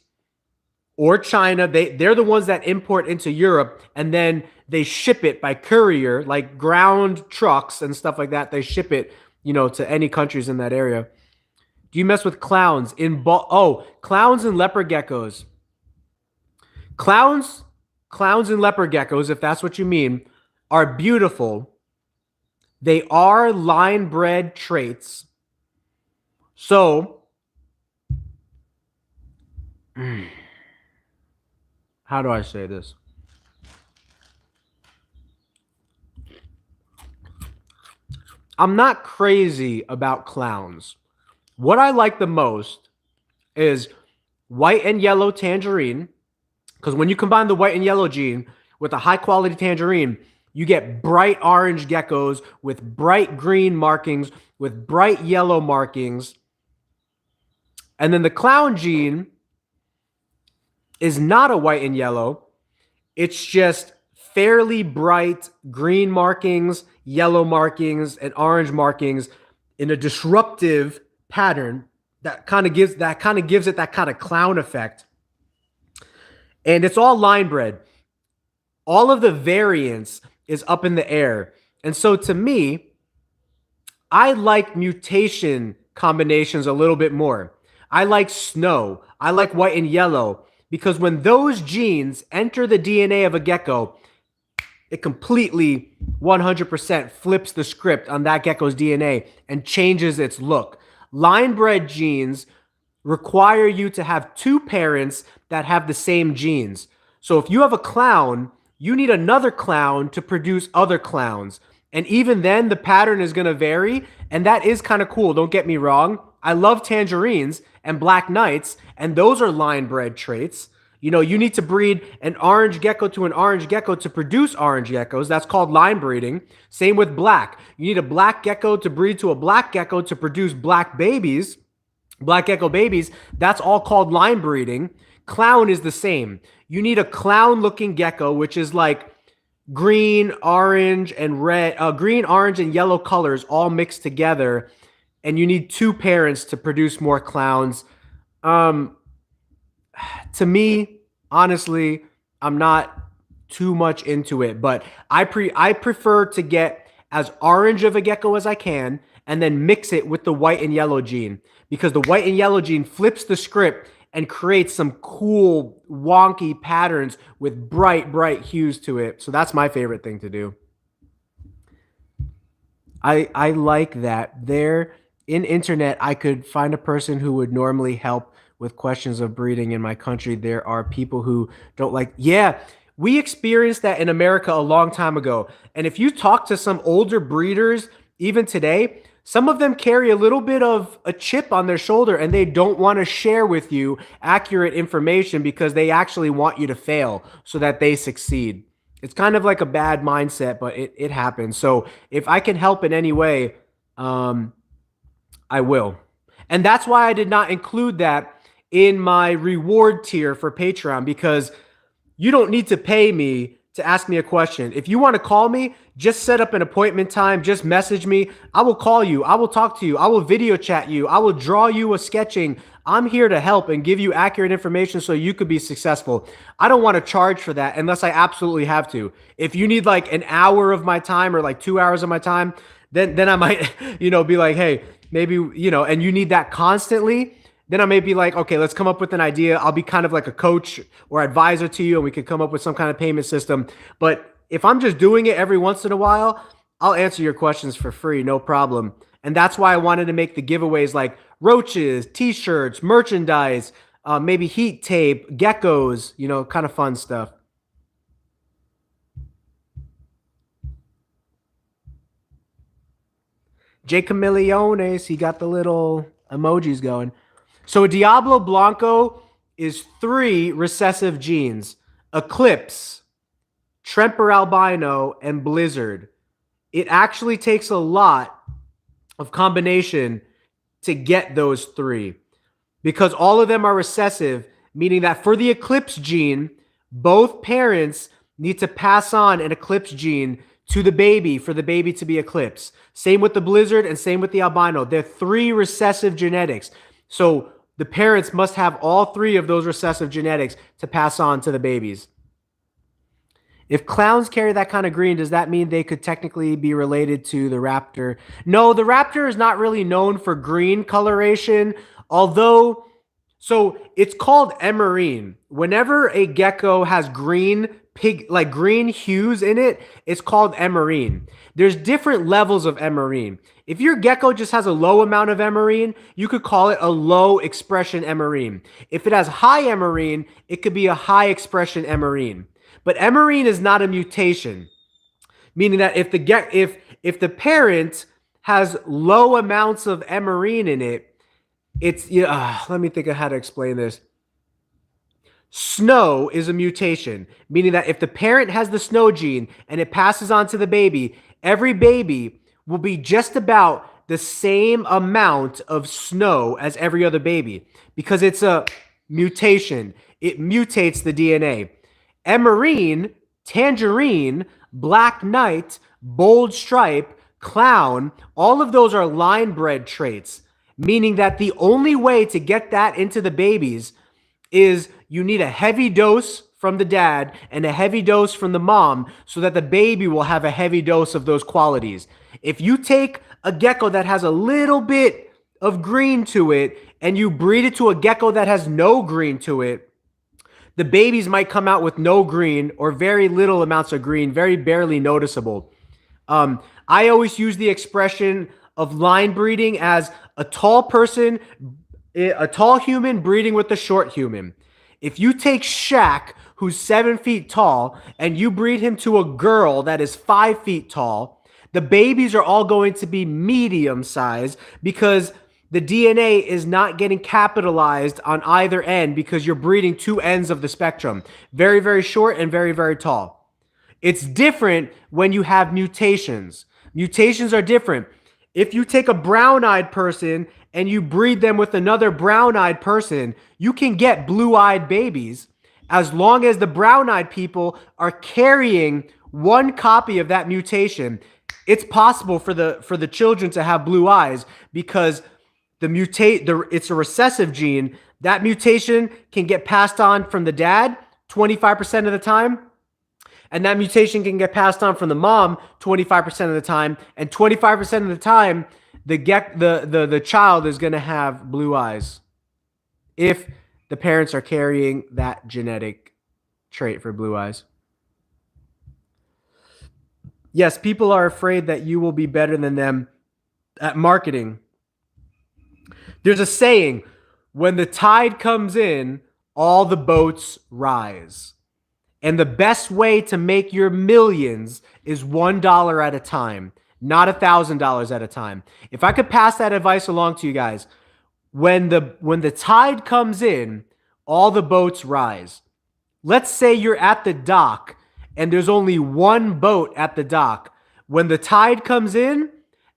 or China. They're the ones that import into Europe, and then they ship it by courier, like ground trucks and stuff like that. They ship it, you know, to any countries in that area. Do you mess with clowns clowns and leopard geckos? Clowns and leopard geckos, if that's what you mean, are beautiful. They are line bred traits. So, how do I say this? I'm not crazy about clowns. What I like the most is white and yellow tangerine, because when you combine the white and yellow gene with a high quality tangerine, you get bright orange geckos with bright green markings, with bright yellow markings. And then the clown gene is not a white and yellow. It's just fairly bright green markings, yellow markings, and orange markings in a disruptive pattern that kind of gives it that kind of clown effect. And it's all line bred. All of the variance is up in the air. And so to me, I like mutation combinations a little bit more. I like snow. I like white and yellow, because when those genes enter the DNA of a gecko, it completely 100% flips the script on that gecko's DNA and changes its look. Line bred genes require you to have two parents that have the same genes. So if you have a clown, you need another clown to produce other clowns. And even then, the pattern is going to vary. And that is kind of cool. Don't get me wrong. I love tangerines and black knights, and those are line bred traits. You know, you need to breed an orange gecko to an orange gecko to produce orange geckos. That's called line breeding. Same with black. You need a black gecko to breed to a black gecko to produce black babies, black gecko babies. That's all called line breeding. Clown is the same. You need a clown looking gecko, which is like green, orange, and red, green, orange, and yellow colors all mixed together. And you need two parents to produce more clowns. To me, honestly, I'm not too much into it, but I prefer to get as orange of a gecko as I can and then mix it with the white and yellow gene, because the white and yellow gene flips the script and creates some cool, wonky patterns with bright, bright hues to it. So that's my favorite thing to do. I like that. There in internet, I could find a person who would normally help with questions of breeding in my country. There are people who don't like, yeah, we experienced that in America a long time ago. And if you talk to some older breeders, even today, some of them carry a little bit of a chip on their shoulder and they don't want to share with you accurate information because they actually want you to fail so that they succeed. It's kind of like a bad mindset, but it happens. So if I can help in any way, I will. And that's why I did not include that in my reward tier for Patreon, because you don't need to pay me to ask me a question. If you want to call me, just set up an appointment time. Just message me. I will call you. I will talk to you. I will video chat you. I will draw you a sketching. I'm here to help and give you accurate information so you could be successful. I don't want to charge for that unless I absolutely have to. If you need like an hour of my time or like 2 hours of my time, then I might, be like, hey, maybe, and you need that constantly, then I may be like, okay, let's come up with an idea. I'll be kind of like a coach or advisor to you, and we could come up with some kind of payment system. But if I'm just doing it every once in a while, I'll answer your questions for free, no problem. And that's why I wanted to make the giveaways like roaches, t-shirts, merchandise, maybe heat tape, geckos, kind of fun stuff. J. Camilleones, he got the little emojis going. So Diablo Blanco is 3 recessive genes: Eclipse, Tramper Albino, and Blizzard. It actually takes a lot of combination to get those 3, because all of them are recessive, meaning that for the Eclipse gene, both parents need to pass on an Eclipse gene to the baby for the baby to be Eclipse. Same with the Blizzard and same with the Albino. They're 3 recessive genetics. So the parents must have all 3 of those recessive genetics to pass on to the babies. If clowns carry that kind of green, does that mean they could technically be related to the raptor? No, the raptor is not really known for green coloration, although, so it's called emerine. Whenever a gecko has green hues in it, it's called emerine. There's different levels of emerine. If your gecko just has a low amount of emerine, you could call it a low expression emerine. If it has high emerine, it could be a high expression emerine. But emerine is not a mutation, meaning that if the parent has low amounts of emerine in it, it's let me think of how to explain this. Snow is a mutation, meaning that if the parent has the snow gene and it passes on to the baby, every baby will be just about the same amount of snow as every other baby, because it's a mutation. It mutates the DNA. Emerine, tangerine, black knight, bold stripe, clown, all of those are line bred traits, meaning that the only way to get that into the babies is you need a heavy dose from the dad and a heavy dose from the mom so that the baby will have a heavy dose of those qualities. If you take a gecko that has a little bit of green to it and you breed it to a gecko that has no green to it, the babies might come out with no green or very little amounts of green, very barely noticeable. I always use the expression of line breeding as a tall person A tall human breeding with a short human. If you take Shaq, who's 7 feet tall, and you breed him to a girl that is 5 feet tall, the babies are all going to be medium size because the DNA is not getting capitalized on either end because you're breeding two ends of the spectrum. Very, very short and very, very tall. It's different when you have mutations. Mutations are different. If you take a brown-eyed person and you breed them with another brown-eyed person, you can get blue-eyed babies as long as the brown-eyed people are carrying one copy of that mutation. It's possible for the children to have blue eyes because it's a recessive gene. That mutation can get passed on from the dad 25% of the time. And that mutation can get passed on from the mom 25% of the time, and 25% of the time, the child is going to have blue eyes if the parents are carrying that genetic trait for blue eyes. Yes, people are afraid that you will be better than them at marketing. There's a saying, when the tide comes in, all the boats rise. And the best way to make your millions is $1 at a time, not $1,000 at a time. If I could pass that advice along to you guys, when the tide comes in, all the boats rise. Let's say you're at the dock and there's only one boat at the dock. When the tide comes in,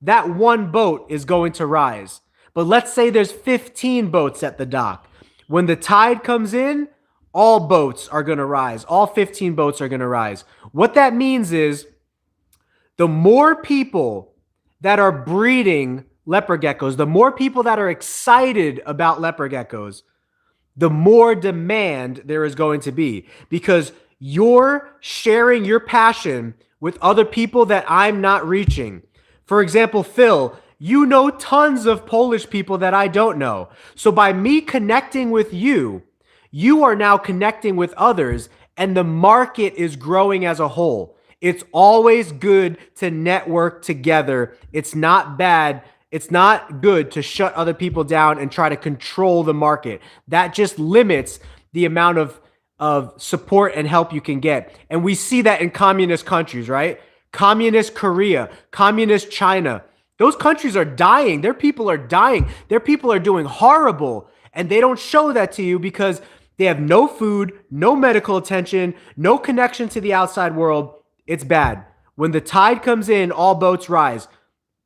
that one boat is going to rise. But let's say there's 15 boats at the dock. When the tide comes in, all boats are going to rise. All 15 boats are going to rise. What that means is the more people that are breeding leopard geckos, the more people that are excited about leopard geckos, the more demand there is going to be because you're sharing your passion with other people that I'm not reaching. For example, Phil, you know tons of Polish people that I don't know. So by me connecting with you, you are now connecting with others and the market is growing as a whole. It's always good to network together. It's not bad. It's not good to shut other people down and try to control the market. That just limits the amount of support and help you can get. And we see that in communist countries, right? Communist Korea, communist China. Those countries are dying. Their people are dying. Their people are doing horrible. And they don't show that to you because they have no food, no medical attention, no connection to the outside world. It's bad. When the tide comes in, all boats rise.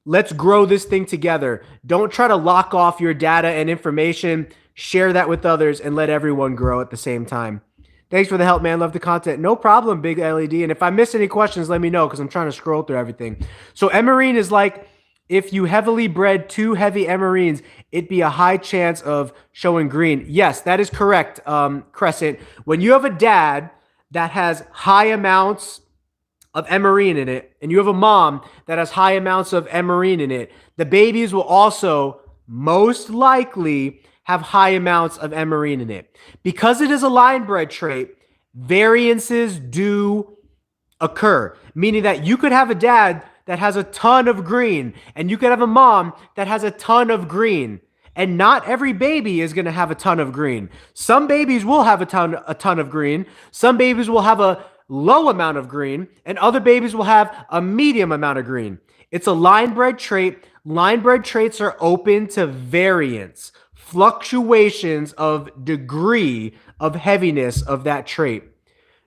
Let's grow this thing together. Don't try to lock off your data and information. Share that with others and let everyone grow at the same time. Thanks for the help, man. Love the content. No problem, Big LED. And if I miss any questions, let me know because I'm trying to scroll through everything. So emerine is like, if you heavily bred two heavy emerines, it'd be a high chance of showing green. Yes, that is correct, Crescent. When you have a dad that has high amounts of emerine in it, and you have a mom that has high amounts of emerine in it, the babies will also most likely have high amounts of emerine in it. Because it is a line bred trait, variances do occur, meaning that you could have a dad that has a ton of green, and you could have a mom that has a ton of green. And not every baby is going to have a ton of green. Some babies will have a ton of green. Some babies will have a low amount of green, and other babies will have a medium amount of green. It's a line-bred trait. Line-bred traits are open to variance, fluctuations of degree of heaviness of that trait.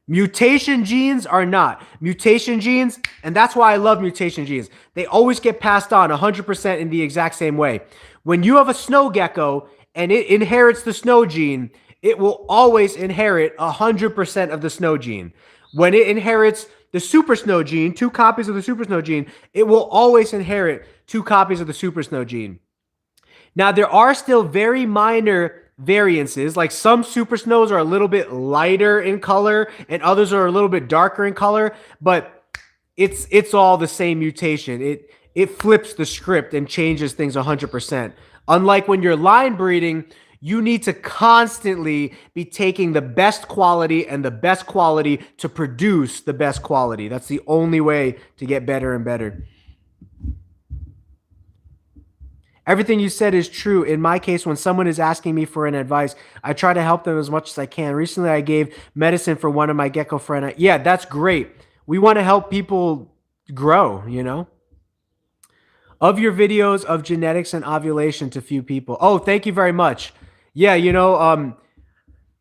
Mutation genes are not. Mutation genes, and that's why I love mutation genes. They always get passed on 100% in the exact same way. When you have a snow gecko and it inherits the snow gene, it will always inherit 100% of the snow gene. When it inherits the super snow gene, 2 copies of the super snow gene, it will always inherit 2 copies of the super snow gene. Now, there are still very minor variances, like some super snows are a little bit lighter in color and others are a little bit darker in color, but it's all the same mutation. It flips the script and changes things 100%. Unlike when you're line breeding, you need to constantly be taking the best quality and the best quality to produce the best quality. That's the only way to get better and better. Everything you said is true. In my case, when someone is asking me for an advice, I try to help them as much as I can. Recently, I gave medicine for one of my gecko friends. Yeah, that's great. We want to help people grow, you know? Of your videos of genetics and ovulation to few people. Oh, thank you very much. Yeah, you know,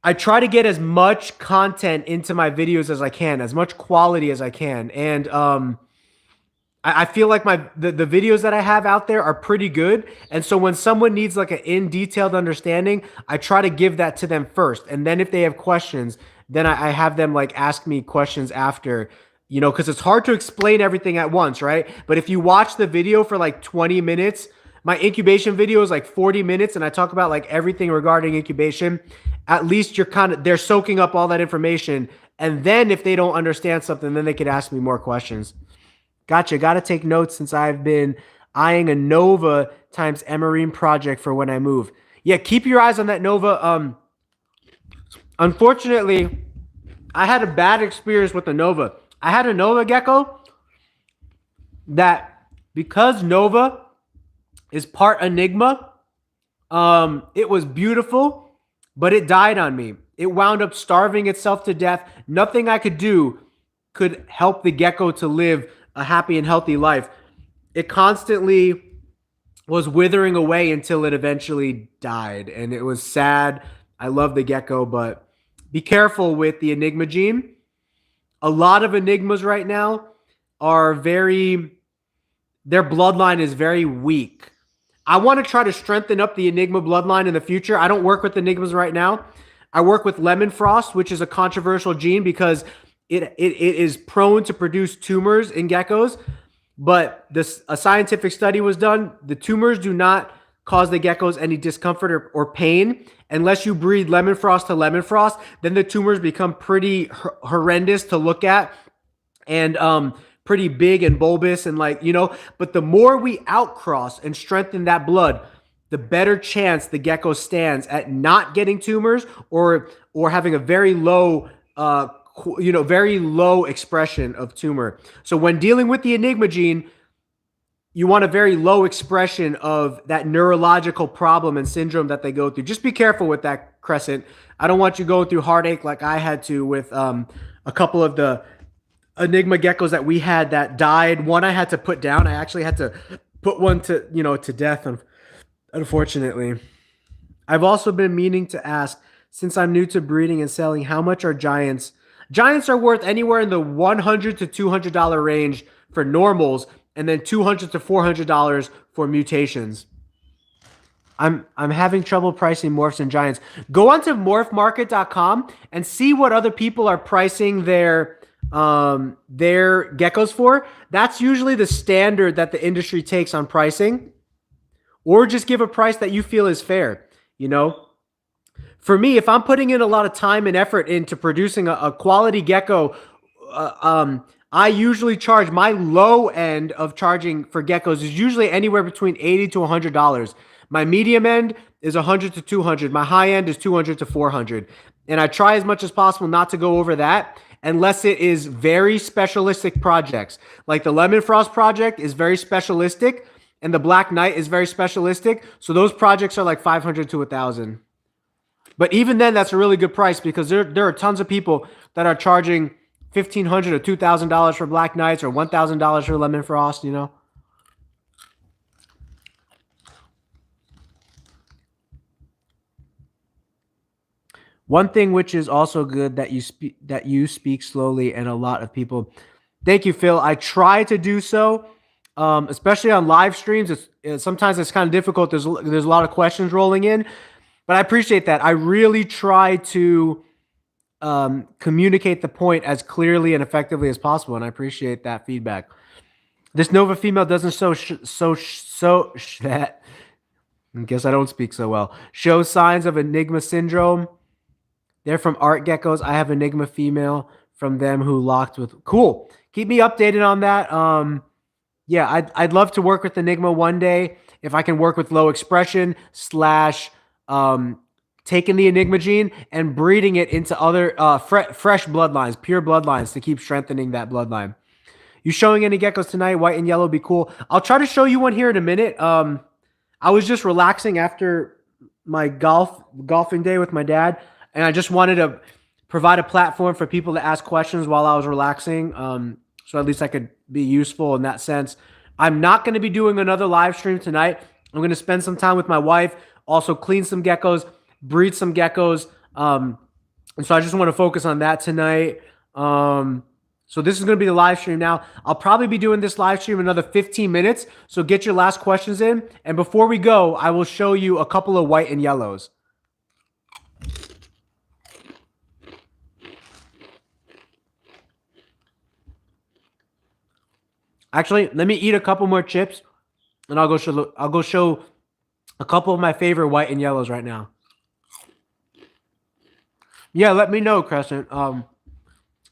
I try to get as much content into my videos as I can, as much quality as I can. And I feel like the videos that I have out there are pretty good. And so when someone needs like an in-detailed understanding, I try to give that to them first. And then if they have questions, then I have them like ask me questions after, you know, because it's hard to explain everything at once, right? But if you watch the video for like 20 minutes, my incubation video is like 40 minutes and I talk about like everything regarding incubation, at least they're soaking up all that information. And then if they don't understand something, then they could ask me more questions. Gotcha. Got to take notes since I've been eyeing a Nova times Emerine project for when I move. Yeah, keep your eyes on that Nova. Unfortunately, I had a bad experience with the Nova. I had a Nova gecko that, because Nova is part Enigma, it was beautiful, but it died on me. It wound up starving itself to death. Nothing I could do could help the gecko to live a happy and healthy life. It constantly was withering away until it eventually died, and it was sad. I love the gecko, but be careful with the Enigma gene. A lot of Enigmas right now are their bloodline is very weak. I want to try to strengthen up the Enigma bloodline in the future. I don't work with Enigmas right now. I work with Lemon Frost, which is a controversial gene because it is prone to produce tumors in geckos. But a scientific study was done. The tumors do not cause the geckos any discomfort or pain. Unless you breed Lemon Frost to Lemon Frost, then the tumors become pretty horrendous to look at and pretty big and bulbous and like, you know. But the more we outcross and strengthen that blood, the better chance the gecko stands at not getting tumors or having a very low very low expression of tumor. So when dealing with the Enigma gene, you want a very low expression of that neurological problem and syndrome that they go through. Just be careful with that, Crescent. I don't want you going through heartache like I had to with a couple of the Enigma geckos that we had that died. One I had to put down. I actually had to put one to death, unfortunately. I've also been meaning to ask, since I'm new to breeding and selling, how much are giants? Giants are worth anywhere in the $100 to $200 range for normals, and then $200 to $400 for mutations. I'm having trouble pricing morphs and giants. Go onto morphmarket.com and see what other people are pricing their geckos for. That's usually the standard that the industry takes on pricing. Or just give a price that you feel is fair, you know? For me, if I'm putting in a lot of time and effort into producing a quality gecko, I usually charge, my low end of charging for geckos is usually anywhere between $80 to $100. My medium end is $100 to $200. My high end is $200 to $400. And I try as much as possible not to go over that unless it is very specialistic projects. Like the Lemon Frost project is very specialistic and the Black Knight is very specialistic. So those projects are like $500 to $1,000. But even then, that's a really good price because there are tons of people that are charging $1,500 or $2,000 for Black Knights or $1,000 for Lemon Frost, you know. One thing which is also good that you speak slowly and a lot of people. Thank you, Phil. I try to do so, especially on live streams. Sometimes it's kind of difficult. There's a lot of questions rolling in. But I appreciate that. I really try to communicate the point as clearly and effectively as possible, and I appreciate that feedback. This Nova female doesn't that. I guess I don't speak so well. Show signs of Enigma syndrome. They're from Art Geckos. I have Enigma female from them who locked with. Cool. Keep me updated on that. Yeah, I'd love to work with Enigma one day if I can work with low expression / taking the Enigma gene and breeding it into other fresh bloodlines, pure bloodlines to keep strengthening that bloodline. You showing any geckos tonight? White and yellow would be cool. I'll try to show you one here in a minute. I was just relaxing after my golfing day with my dad, and I just wanted to provide a platform for people to ask questions while I was relaxing. So at least I could be useful in that sense. I'm not going to be doing another live stream tonight. I'm going to spend some time with my wife, also clean some geckos, breed some geckos. And so I just want to focus on that tonight. So this is going to be the live stream now. I'll probably be doing this live stream another 15 minutes. So get your last questions in. And before we go, I will show you a couple of white and yellows. Actually, let me eat a couple more chips, and I'll go show a couple of my favorite white and yellows right now. Yeah, let me know, Crescent.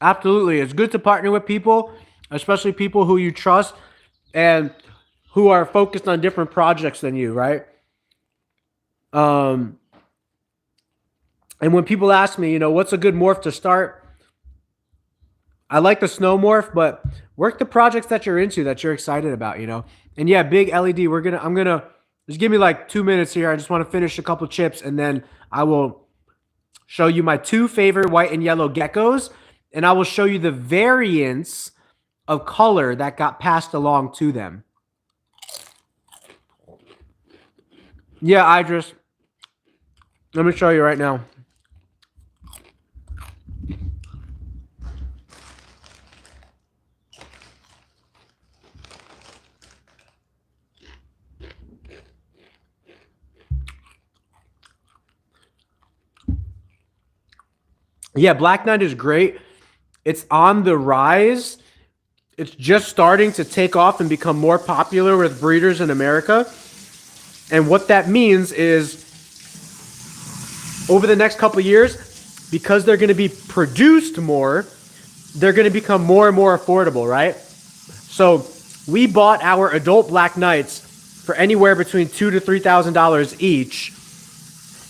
Absolutely, it's good to partner with people, especially people who you trust and who are focused on different projects than you, right? And when people ask me, what's a good morph to start? I like the snow morph, but work the projects that you're into, that you're excited about, And yeah, big LED. I'm gonna just give me like 2 minutes here. I just want to finish a couple chips, and then I will show you my two favorite white and yellow geckos, and I will show you the variants of color that got passed along to them. Yeah, Idris. Let me show you right now. Yeah, Black Knight is great. It's on the rise. It's just starting to take off and become more popular with breeders in America. And what that means is over the next couple of years, because they're going to be produced more, they're going to become more and more affordable, right? So we bought our adult Black Knights for anywhere between $2,000 to $3,000 each.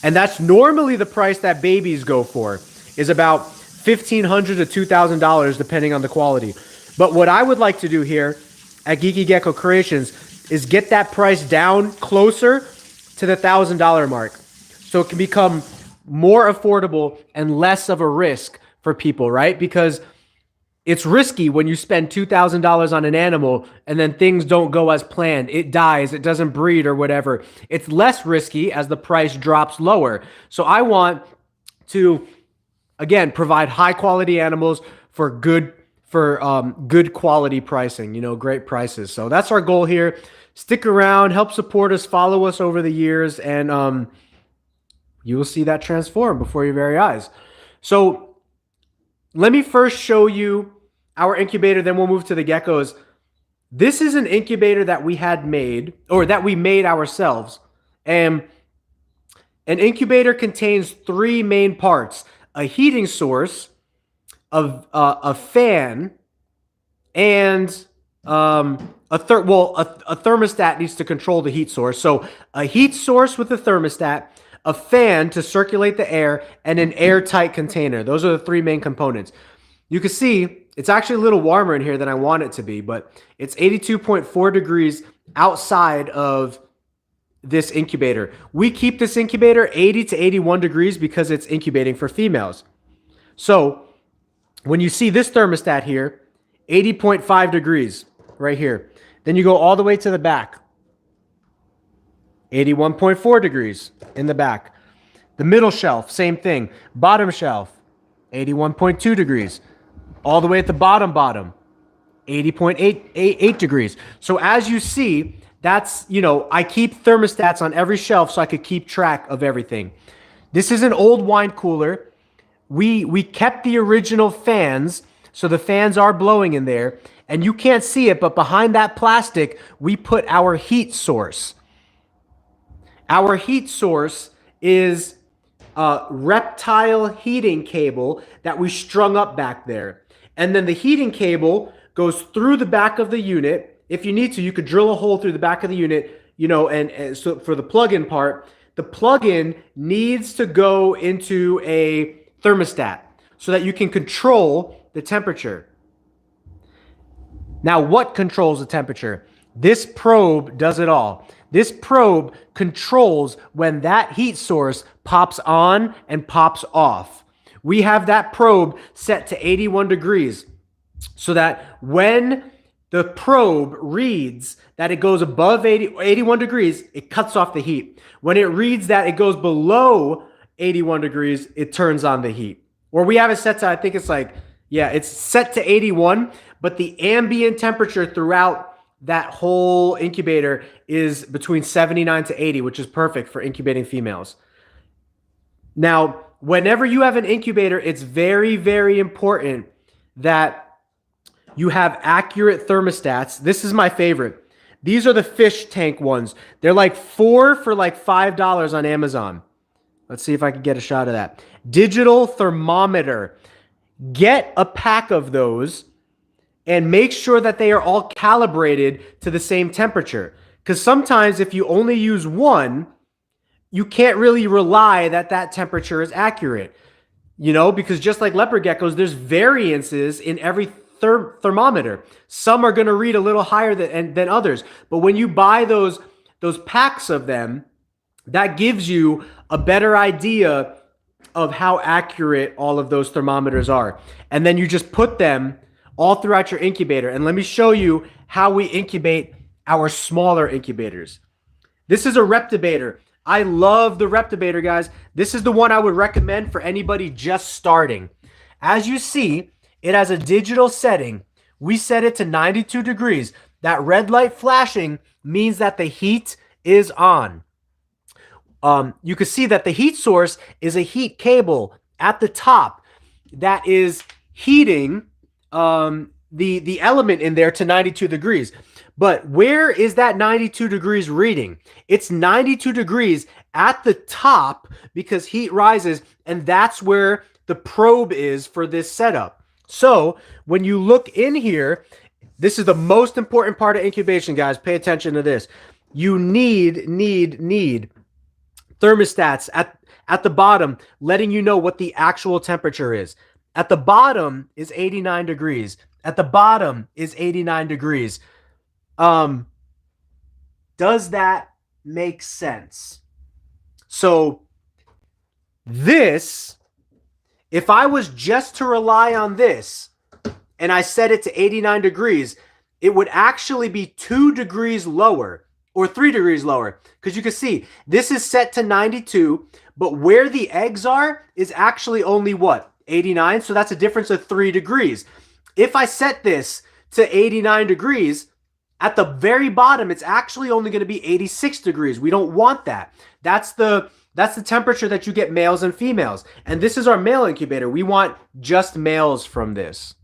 And that's normally the price that babies go for, is about $1,500 to $2,000 depending on the quality. But what I would like to do here at Geeky Gecko Creations is get that price down closer to the $1,000 mark, so it can become more affordable and less of a risk for people, right? Because it's risky when you spend $2,000 on an animal and then things don't go as planned. It dies, it doesn't breed or whatever. It's less risky as the price drops lower. So I want to, again, provide high quality animals for good quality pricing, great prices. So that's our goal here. Stick around, help support us, follow us over the years, and you will see that transform before your very eyes. So let me first show you our incubator, then we'll move to the geckos. This is an incubator that we had made, or that we made ourselves. And an incubator contains three main parts: a heating source, a fan, and a thermostat needs to control the heat source. So a heat source with a thermostat, a fan to circulate the air, and an airtight container. Those are the three main components. You can see it's actually a little warmer in here than I want it to be, but it's 82.4 degrees outside of this incubator. We keep this incubator 80 to 81 degrees because it's incubating for females. So when you see this thermostat here, 80.5 degrees right here. Then you go all the way to the back, 81.4 degrees in the back. The middle shelf, same thing. Bottom shelf, 81.2 degrees. All the way at the bottom, 80.8 degrees. So as you see, that's, I keep thermostats on every shelf so I could keep track of everything. This is an old wine cooler. We kept the original fans, so the fans are blowing in there, and you can't see it, but behind that plastic, we put our heat source. Our heat source is a Reptile heating cable that we strung up back there. And then the heating cable goes through the back of the unit. If you need to, you could drill a hole through the back of the unit, and so for the plug-in part, the plug-in needs to go into a thermostat so that you can control the temperature. Now, what controls the temperature? This probe does it all. This probe controls when that heat source pops on and pops off. We have that probe set to 81 degrees so that when the probe reads that it goes above 81 degrees, it cuts off the heat. When it reads that it goes below 81 degrees, it turns on the heat. Or we have it set to, I think it's like, yeah, it's set to 81, but the ambient temperature throughout that whole incubator is between 79 to 80, which is perfect for incubating females. Now, whenever you have an incubator, it's very, very important that you have accurate thermostats. This is my favorite. These are the fish tank ones. They're like 4 for like $5 on Amazon. Let's see if I can get a shot of that. Digital thermometer. Get a pack of those and make sure that they are all calibrated to the same temperature. Because sometimes if you only use one, you can't really rely that that temperature is accurate. You know, because just like leopard geckos, there's variances in every thermometer. Some are going to read a little higher than others. But when you buy those packs of them, that gives you a better idea of how accurate all of those thermometers are. And then you just put them all throughout your incubator. And let me show you how we incubate our smaller incubators. This is a Reptibator. I love the Reptibator, guys. This is the one I would recommend for anybody just starting. As you see, it has a digital setting. We set it to 92 degrees. That red light flashing means that the heat is on. You can see that the heat source is a heat cable at the top that is heating the element in there to 92 degrees. But where is that 92 degrees reading? It's 92 degrees at the top because heat rises, and that's where the probe is for this setup. So when you look in here, this is the most important part of incubation, guys. Pay attention to this. You need thermostats at the bottom, letting you know what the actual temperature is. At the bottom is 89 degrees. At the bottom is 89 degrees. Does that make sense? So this, if I was just to rely on this and I set it to 89 degrees, it would actually be 2 degrees lower or 3 degrees lower. Because you can see this is set to 92, but where the eggs are is actually only what? 89. So that's a difference of 3 degrees. If I set this to 89 degrees, at the very bottom, it's actually only going to be 86 degrees. We don't want that. That's the temperature that you get males and females. And this is our male incubator. We want just males from this.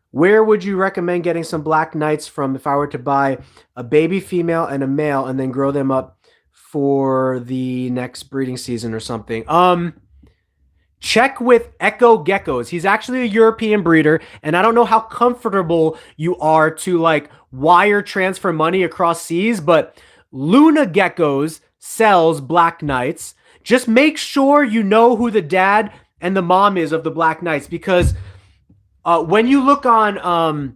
Where would you recommend getting some black knights from if I were to buy a baby female and a male and then grow them up for the next breeding season or something? Check with Echo Geckos. He's actually a European breeder, and I don't know how comfortable you are to like wire transfer money across seas, but Luna Geckos sells black knights. Just make sure you know who the dad and the mom is of the black knights, because when you look on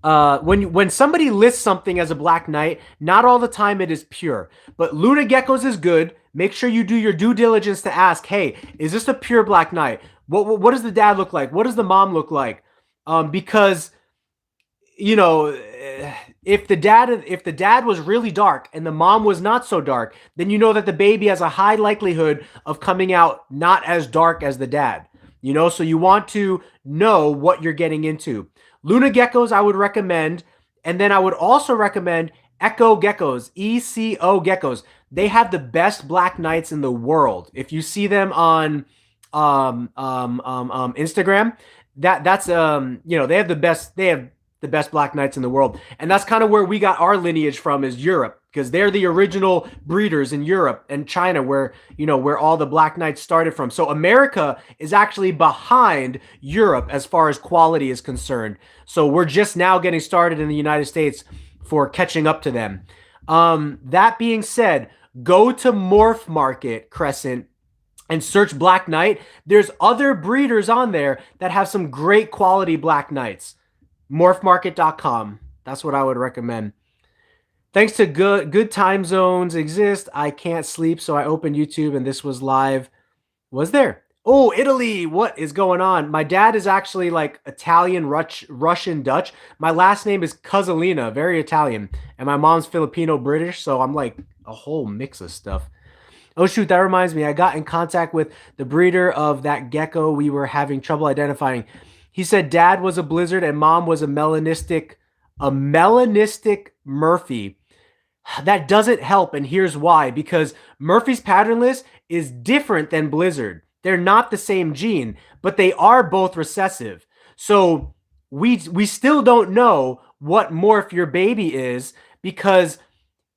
when somebody lists something as a black knight, not all the time it is pure. But Luna Geckos is good. Make sure you do your due diligence to ask, hey, is this a pure black knight? What does the dad look like? What does the mom look like? Because, you know, if the dad was really dark and the mom was not so dark, then you know that the baby has a high likelihood of coming out not as dark as the dad. You know, so you want to know what you're getting into. Luna Geckos, I would recommend. And then I would also recommend Echo Geckos, ECO Geckos. They have the best black knights in the world. If you see them on Instagram, that's you know, they have the best black knights in the world. And that's kind of where we got our lineage from, is Europe, because they're the original breeders in Europe and China, where, you know, where all the black knights started from. So America is actually behind Europe as far as quality is concerned. So we're just now getting started in the United States for catching up to them. That being said, go to Morph Market, Crescent, and search Black Knight. There's other breeders on there that have some great quality Black Knights. Morphmarket.com. That's what I would recommend. Thanks to good time zones exist, I can't sleep, so I opened YouTube and this was live. Was there? Oh, Italy, what is going on? My dad is actually like Italian, Russian, Dutch. My last name is Couselina, very Italian. And my mom's Filipino, British, so I'm like a whole mix of stuff. Oh, shoot, that reminds me. I got in contact with the breeder of that gecko we were having trouble identifying. He said dad was a blizzard and mom was a melanistic Murphy. That doesn't help, and here's why. Because Murphy's patternless is different than blizzard. They're not the same gene, but they are both recessive. So we still don't know what morph your baby is, because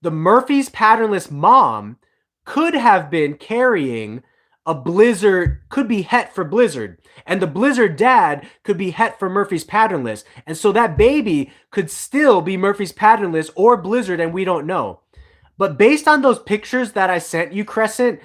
the Murphy's patternless mom could have been carrying a blizzard, could be het for blizzard, and the blizzard dad could be het for Murphy's patternless, and so that baby could still be Murphy's patternless or blizzard, and we don't know. But based on those pictures that I sent you, Crescent,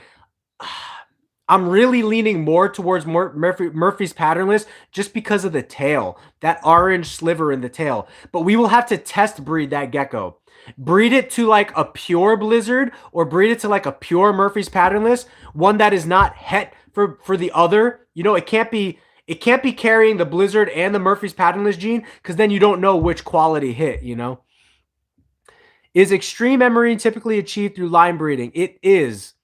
I'm really leaning more towards Murphy's patternless just because of the tail, that orange sliver in the tail. But we will have to test breed that gecko. Breed it to like a pure blizzard or breed it to like a pure Murphy's patternless, one that is not het for the other. You know, it can't be carrying the blizzard and the Murphy's patternless gene, because then you don't know which quality hit, you know. Is extreme emerine typically achieved through line breeding? It is.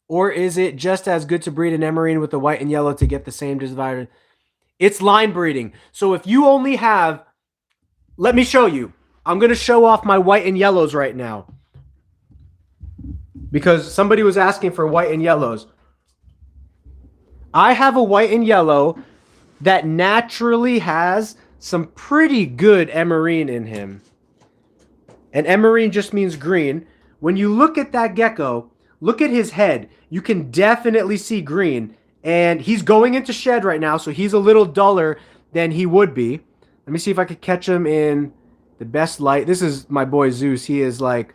Or is it just as good to breed an emerine with the white and yellow to get the same desired? It's line breeding. So if you only have, let me show you. I'm going to show off my white and yellows right now, because somebody was asking for white and yellows. I have a white and yellow that naturally has some pretty good emerine in him. And emerine just means green. When you look at that gecko, look at his head. You can definitely see green. And he's going into shed right now, so he's a little duller than he would be. Let me see if I could catch him in the best light. This is my boy Zeus. He is like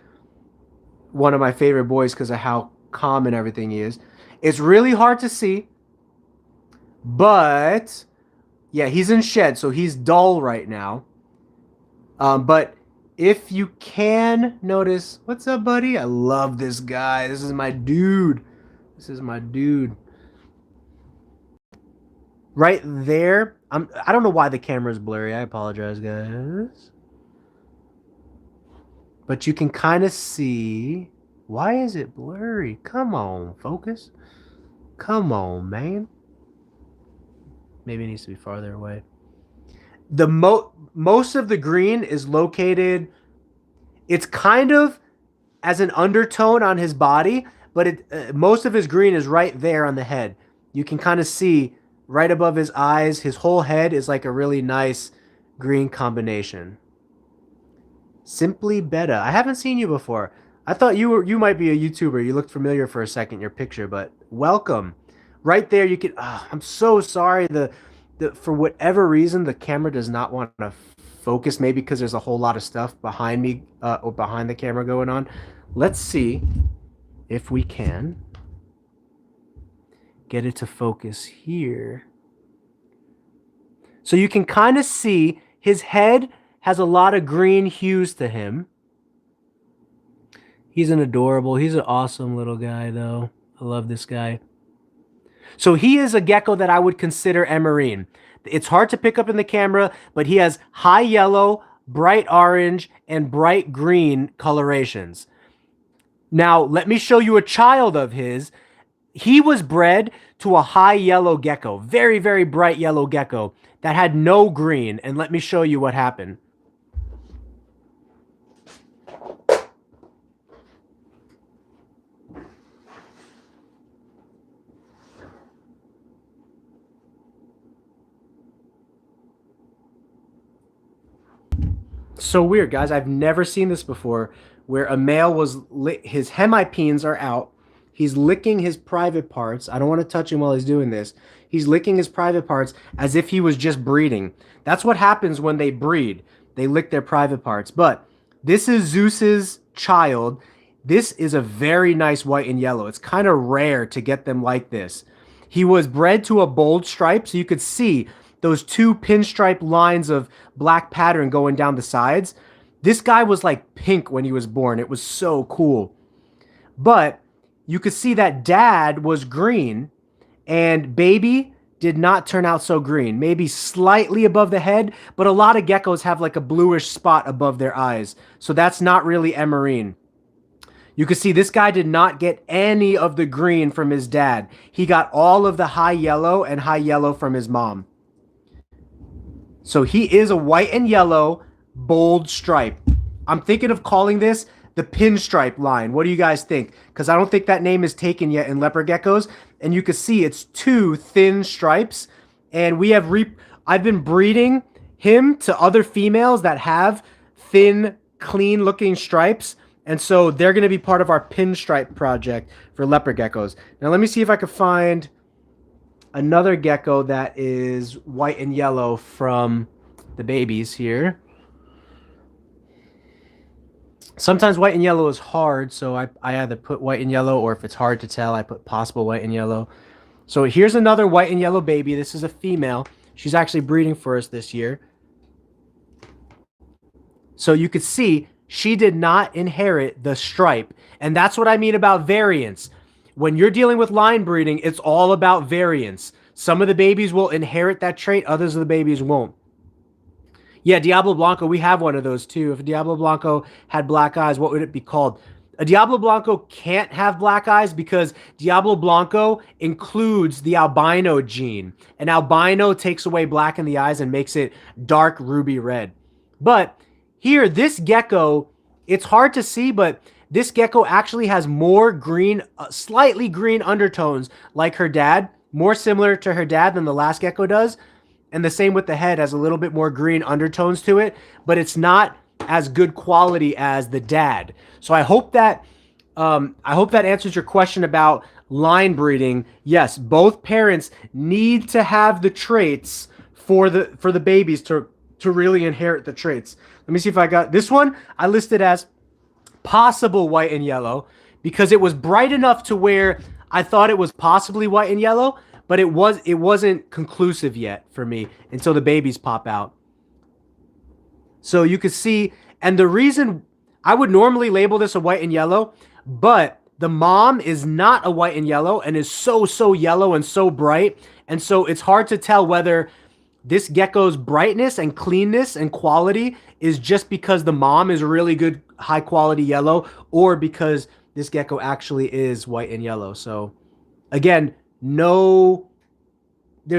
one of my favorite boys because of how calm and everything he is. It's really hard to see. But, yeah, he's in shed, so he's dull right now. But if you can notice, what's up, buddy? I love this guy. This is my dude. This is my dude. Right there. I don't know why the camera is blurry. I apologize, guys. But you can kind of see. Why is it blurry? Come on, focus. Come on, man. Maybe it needs to be farther away. The most of the green is located, it's kind of as an undertone on his body, but most of his green is right there on the head. You can kind of see right above his eyes. His whole head is like a really nice green combination. Simply Beta. I haven't seen you before. I thought you might be a YouTuber. You looked familiar for a second, your picture, but welcome. Right there, you can. I'm so sorry. For whatever reason, the camera does not want to focus. Maybe because there's a whole lot of stuff behind me or behind the camera going on. Let's see if we can get it to focus here. So you can kind of see his head has a lot of green hues to him. He's an awesome little guy, though. I love this guy. So he is a gecko that I would consider emerine. It's hard to pick up in the camera, but he has high yellow, bright orange, and bright green colorations. Now, let me show you a child of his. He was bred to a high yellow gecko, very, very bright yellow gecko that had no green. And let me show you what happened. So weird, guys. I've never seen this before, where a male was his hemipenes are out. He's licking his private parts. I don't want to touch him while he's doing this. He's licking his private parts as if he was just breeding. That's what happens when they breed. They lick their private parts. But this is Zeus's child. This is a very nice white and yellow. It's kind of rare to get them like this. He was bred to a bold stripe, so you could see those two pinstripe lines of black pattern going down the sides. This guy was like pink when he was born. It was so cool. But you could see that dad was green and baby did not turn out so green. Maybe slightly above the head, but a lot of geckos have like a bluish spot above their eyes. So that's not really emerine. You can see this guy did not get any of the green from his dad. He got all of the high yellow and high yellow from his mom. So he is a white and yellow bold stripe. I'm thinking of calling this the pinstripe line. What do you guys think? Because I don't think that name is taken yet in leopard geckos. And you can see it's two thin stripes. And we have I've been breeding him to other females that have thin, clean looking stripes. And so they're going to be part of our pinstripe project for leopard geckos. Now let me see if I can find another gecko that is white and yellow from the babies here. Sometimes white and yellow is hard, so I either put white and yellow, or if it's hard to tell, I put possible white and yellow. So here's another white and yellow baby. This is a female. She's actually breeding for us this year. So you could see she did not inherit the stripe. And that's what I mean about variance. When you're dealing with line breeding, it's all about variance. Some of the babies will inherit that trait, others of the babies won't. Yeah, Diablo Blanco, we have one of those too. If a Diablo Blanco had black eyes, what would it be called? A Diablo Blanco can't have black eyes because Diablo Blanco includes the albino gene. And albino takes away black in the eyes and makes it dark ruby red. But here, this gecko, it's hard to see, but this gecko actually has more green, slightly green undertones like her dad, more similar to her dad than the last gecko does. And the same with the head, has a little bit more green undertones to it, but it's not as good quality as the dad. So I hope that answers your question about line breeding. Yes, both parents need to have the traits for the babies to really inherit the traits. Let me see if I got this one. I listed as possible white and yellow because it was bright enough to where I thought it was possibly white and yellow, but it wasn't conclusive yet for me until the babies pop out. So you could see, and the reason I would normally label this a white and yellow, but the mom is not a white and yellow and is so yellow and so bright. And so it's hard to tell whether this gecko's brightness and cleanness and quality is just because the mom is a really good high quality yellow, or because this gecko actually is white and yellow. So again, there's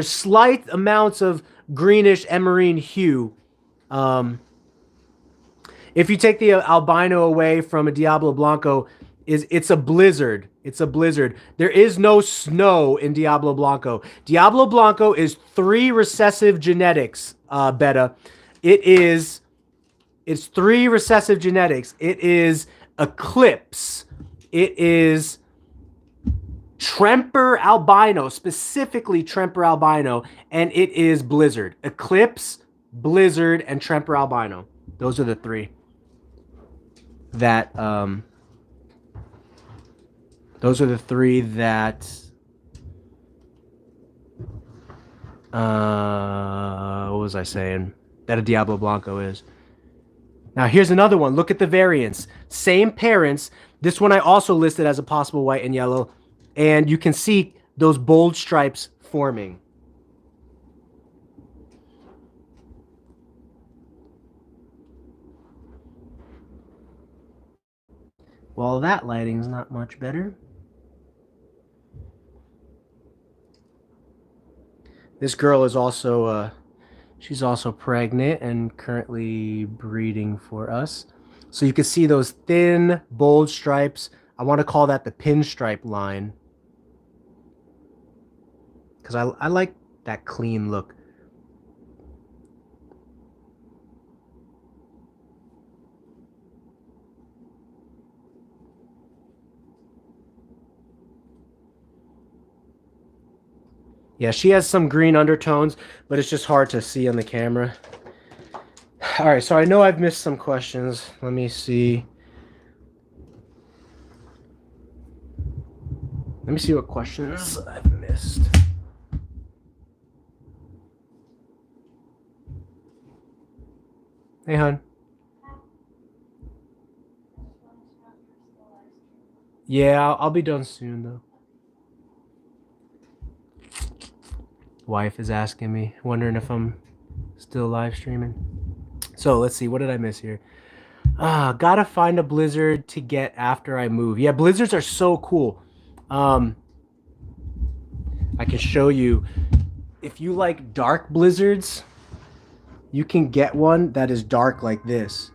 slight amounts of greenish emerine hue. If you take the albino away from a Diablo Blanco, it's a blizzard. It's a blizzard. There is no snow in Diablo Blanco. Diablo Blanco is 3 recessive genetics, Beta. It's 3 recessive genetics. It is Eclipse. It is Tramper albino, specifically Tramper albino, and it is Blizzard. Eclipse, Blizzard, and Tramper albino. Those are the 3 that what was I saying? That a Diablo Blanco is. Now here's another one. Look at the variants. Same parents. This one I also listed as a possible white and yellow. And you can see those bold stripes forming. Well, that lighting's not much better. This girl is also, she's also pregnant and currently breeding for us. So you can see those thin, bold stripes. I want to call that the pinstripe line, because I like that clean look. Yeah, she has some green undertones, but it's just hard to see on the camera. All right, so I know I've missed some questions. Let me see. Let me see what questions I've missed. Hey, hon. Yeah, I'll be done soon, though. Wife is asking me, wondering if I'm still live streaming. So let's see, what did I miss here? Gotta find a blizzard to get after I move. Yeah, blizzards are so cool. I can show you. If you like dark blizzards, you can get one that is dark like this.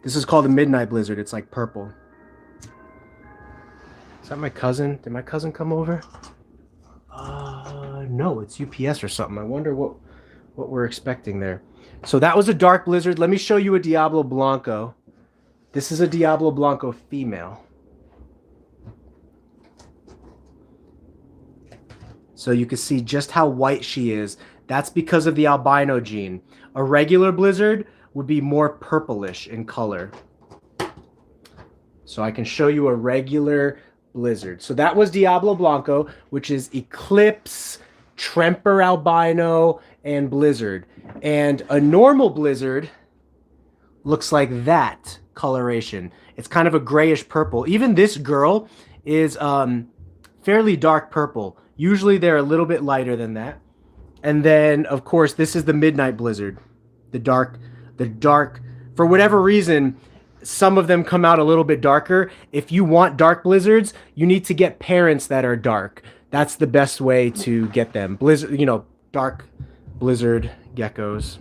This is called a midnight blizzard. It's like purple. Is that my cousin? Did my cousin come over? No, it's UPS or something. I wonder what we're expecting there. So that was a dark blizzard. Let me show you a Diablo Blanco. This is a Diablo Blanco female. So you can see just how white she is. That's because of the albino gene. A regular blizzard would be more purplish in color. So I can show you a regular blizzard. So that was Diablo Blanco, which is Eclipse, Tramper albino, and blizzard. And a normal blizzard looks like that coloration. It's kind of a grayish purple. Even this girl is fairly dark purple. Usually they're a little bit lighter than that. And then, of course, this is the midnight blizzard. The dark, for whatever reason, some of them come out a little bit darker. If you want dark blizzards, you need to get parents that are dark. That's the best way to get them. Blizzard, you know, dark blizzard geckos.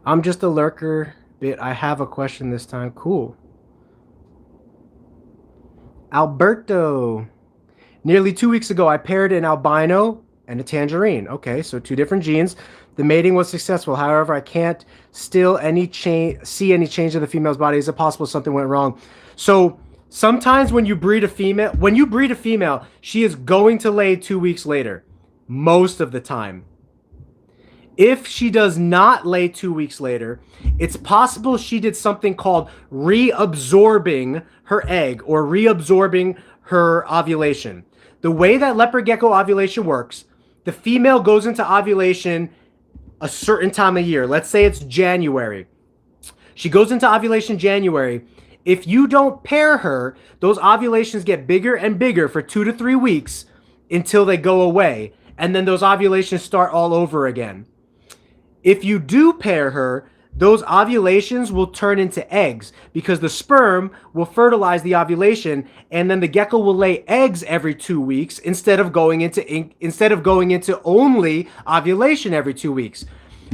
I'm just a lurker bit. I have a question this time. Cool. Alberto. Nearly 2 weeks ago, I paired an albino and a tangerine. Okay, so 2 different genes. The mating was successful. However, I can't still see any change in the female's body. Is it possible something went wrong? So sometimes when you breed a female, she is going to lay 2 weeks later. Most of the time. If she does not lay 2 weeks later, it's possible she did something called reabsorbing her egg or reabsorbing her ovulation. The way that leopard gecko ovulation works, the female goes into ovulation a certain time of year. Let's say it's January. She goes into ovulation January. If you don't pair her, those ovulations get bigger and bigger for 2 to 3 weeks until they go away. And then those ovulations start all over again. If you do pair her, those ovulations will turn into eggs because the sperm will fertilize the ovulation, and then the gecko will lay eggs every 2 weeks instead of going into only ovulation every 2 weeks.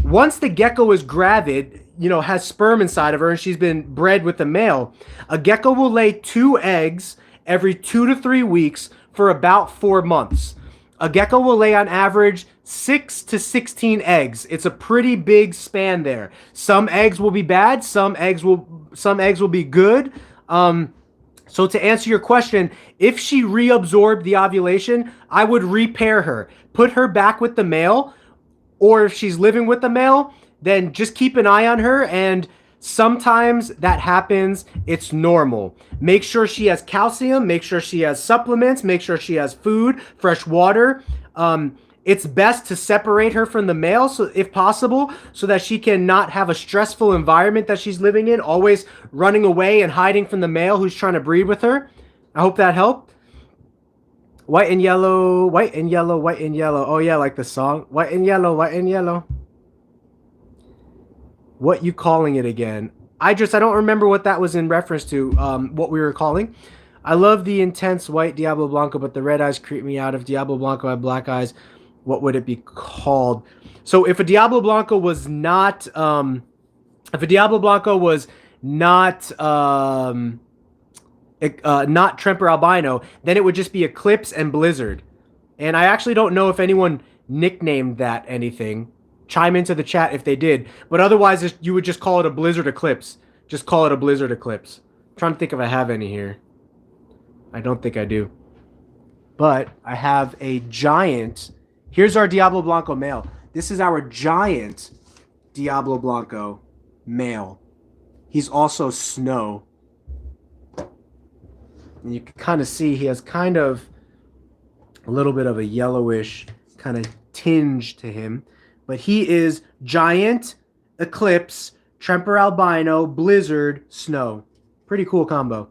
Once the gecko is gravid, you know, has sperm inside of her and she's been bred with a male, a gecko will lay 2 eggs every 2 to 3 weeks for about 4 months. A gecko will lay on average 6 to 16 eggs. It's a pretty big span there. Some eggs will be bad. Some eggs will be good. So to answer your question, if she reabsorbed the ovulation, I would repair her. Put her back with the male. Or if she's living with the male, then just keep an eye on her, and sometimes that happens. It's normal. Make sure she has calcium. Make sure she has supplements. Make sure she has food, fresh water. It's best to separate her from the male, so if possible, so that she can not have a stressful environment that she's living in, always running away and hiding from the male who's trying to breed with her. I hope that helped. White and yellow, white and yellow, white and yellow. Oh yeah, like the song. White and yellow, white and yellow. What you calling it again? I don't remember what that was in reference to, what we were calling. I love the intense white Diablo Blanco, but the red eyes creep me out. If Diablo Blanco had black eyes, what would it be called? So if a Diablo Blanco was not, not Tramper albino, then it would just be Eclipse and Blizzard. And I actually don't know if anyone nicknamed that anything. Chime into the chat if they did. But otherwise, you would just call it a Blizzard Eclipse. Just call it a Blizzard Eclipse. I'm trying to think if I have any here. I don't think I do. But I have a giant. Here's our Diablo Blanco male. This is our giant Diablo Blanco male. He's also snow. And you can kind of see he has kind of a little bit of a yellowish kind of tinge to him. But he is Giant, Eclipse, Tramper Albino, Blizzard, Snow. Pretty cool combo.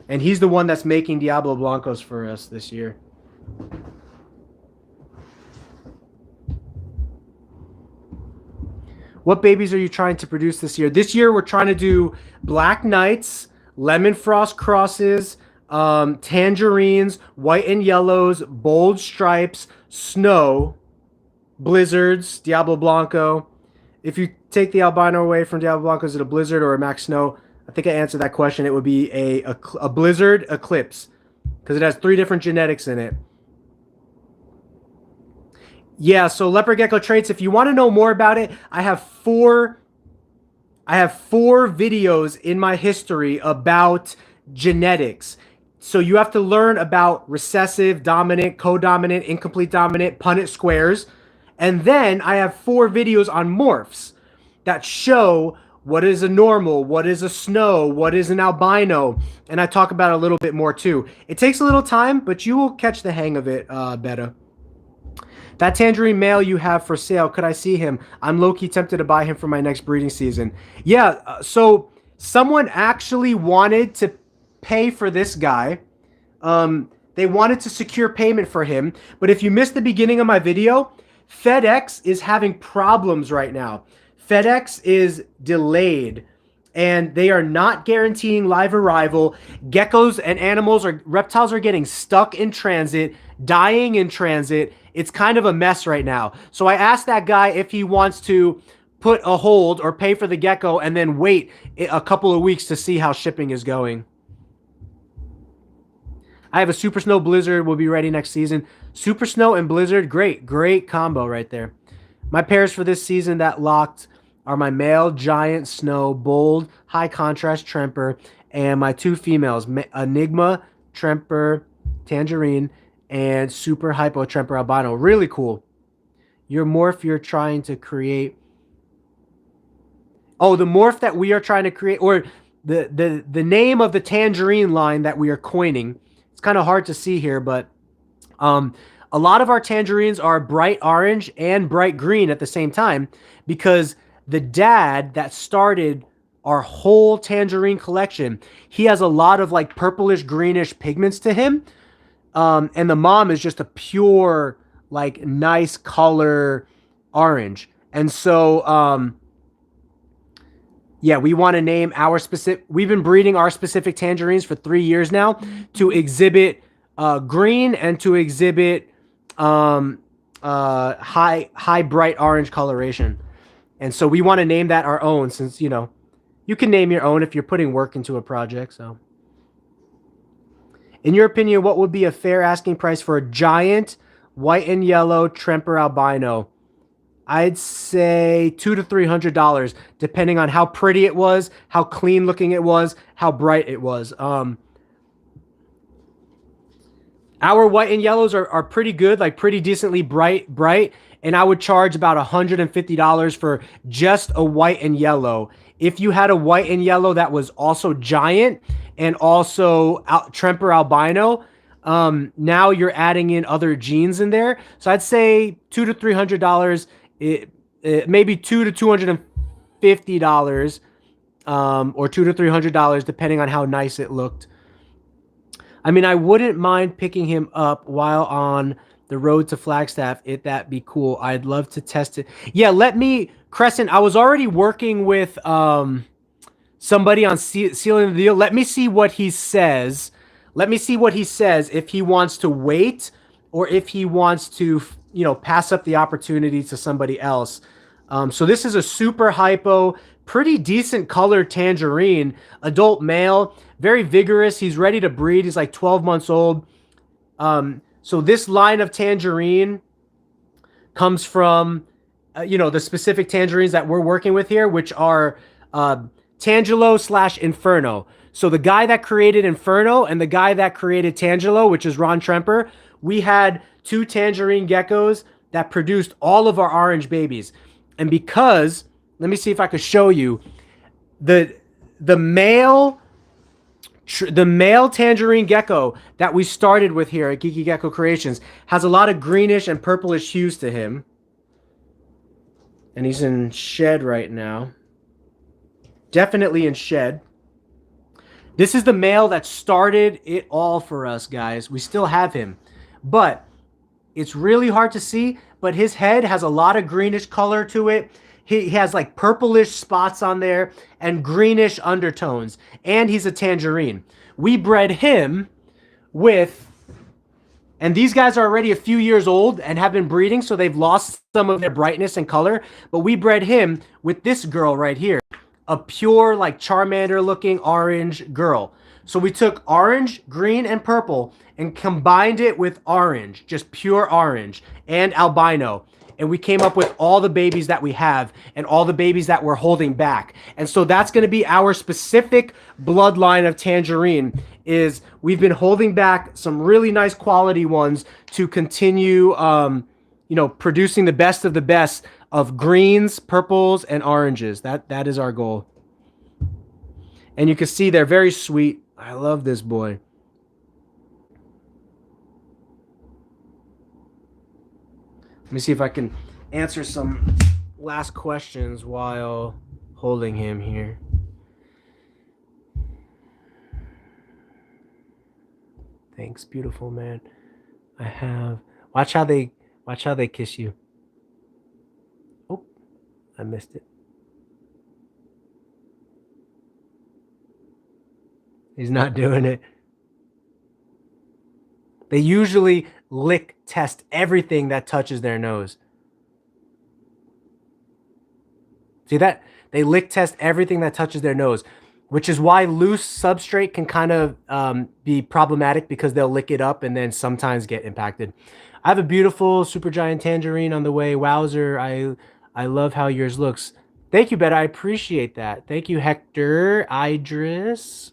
And he's the one that's making Diablo Blancos for us this year. What babies are you trying to produce this year? This year we're trying to do Black Knights, Lemon Frost Crosses, Tangerines, White and Yellows, Bold Stripes, Snow, Blizzards, Diablo Blanco. If you take the Albino away from Diablo Blanco, is it a Blizzard or a Max Snow? I think I answered that question. It would be a Blizzard Eclipse because it has 3 different genetics in it. Yeah, so Leopard Gecko traits, if you want to know more about it, I have four videos in my history about genetics. So you have to learn about recessive, dominant, codominant, incomplete dominant, Punnett squares. And then I have 4 videos on morphs that show what is a normal, what is a snow, what is an albino. And I talk about it a little bit more too. It takes a little time, but you will catch the hang of it better. That tangerine male you have for sale, could I see him? I'm low-key tempted to buy him for my next breeding season. Yeah, so someone actually wanted to pay for this guy. They wanted to secure payment for him. But if you missed the beginning of my video, FedEx is having problems right now. FedEx is delayed, and they are not guaranteeing live arrival. Geckos and reptiles are getting stuck in transit, dying in transit. It's kind of a mess right now. So I asked that guy if he wants to put a hold or pay for the gecko and then wait a couple of weeks to see how shipping is going. I have a Super Snow Blizzard. Will be ready next season. Super Snow and Blizzard, great combo right there. My pairs for this season that locked are my male Giant Snow, Bold, High Contrast Tramper, and my 2 females, Enigma Tramper, Tangerine, and Super Hypo Tramper Albino. Really cool. Your morph you're trying to create. Oh, the morph that we are trying to create, or the name of the tangerine line that we are coining. It's kind of hard to see here, but a lot of our tangerines are bright orange and bright green at the same time because the dad that started our whole tangerine collection, he has a lot of like purplish greenish pigments to him. And the mom is just a pure, like, nice color orange. And so, yeah, we want to name our specific... We've been breeding our specific tangerines for 3 years now to exhibit green and to exhibit high bright orange coloration. And so we want to name that our own since, you know, you can name your own if you're putting work into a project, so... In your opinion, what would be a fair asking price for a giant white and yellow Tramper Albino? I'd say $200 to $300, depending on how pretty it was, how clean looking it was, how bright it was. Our white and yellows are pretty good, like pretty decently bright, and I would charge about $150 for just a white and yellow. If you had a white and yellow that was also giant and also Tramper Albino, now you're adding in other genes in there. So I'd say $200 to $300, maybe $200 to $250, or $200 to $300, depending on how nice it looked. I mean, I wouldn't mind picking him up while on the road to Flagstaff, if that'd be cool. I'd love to test it. Yeah, Crescent, I was already working with somebody on sealing the deal. Let me see what he says. If he wants to wait or if he wants to, you know, pass up the opportunity to somebody else. So this is a super hypo, pretty decent colored tangerine, adult male, very vigorous. He's ready to breed. He's like 12 months old. So this line of tangerine comes from, you know, the specific tangerines that we're working with here, which are Tangelo / Inferno. So the guy that created Inferno and the guy that created Tangelo, which is Ron Tramper, we had 2 tangerine geckos that produced all of our orange babies. And because, let me see if I could show you, the male The male tangerine gecko that we started with here at Geeky Gecko Creations has a lot of greenish and purplish hues to him. And he's in shed right now. Definitely in shed. This is the male that started it all for us, guys. We still have him. But it's really hard to see, but his head has a lot of greenish color to it. He has like purplish spots on there and greenish undertones. And he's a tangerine. We bred him with... And these guys are already a few years old and have been breeding, so they've lost some of their brightness and color. But we bred him with this girl right here. A pure, like, Charmander-looking orange girl. So we took orange, green, and purple and combined it with orange. Just pure orange. And albino. And we came up with all the babies that we have and all the babies that we're holding back. And so that's going to be our specific bloodline of tangerine. Is we've been holding back some really nice quality ones to continue, you know, producing the best of the best of greens, purples, and oranges. That is our goal. And you can see they're very sweet. I love this boy. Let me see if I can answer some last questions while holding him here. Thanks, beautiful man. I have... Watch how they kiss you. Oh, I missed it. He's not doing it. They usually lick test everything that touches their nose. See that? They lick test everything that touches their nose, which is why loose substrate can kind of be problematic because they'll lick it up and then sometimes get impacted. I have a beautiful super giant tangerine on the way. Wowzer, I love how yours looks. Thank you, Bet. I appreciate that. Thank you, Hector. Idris.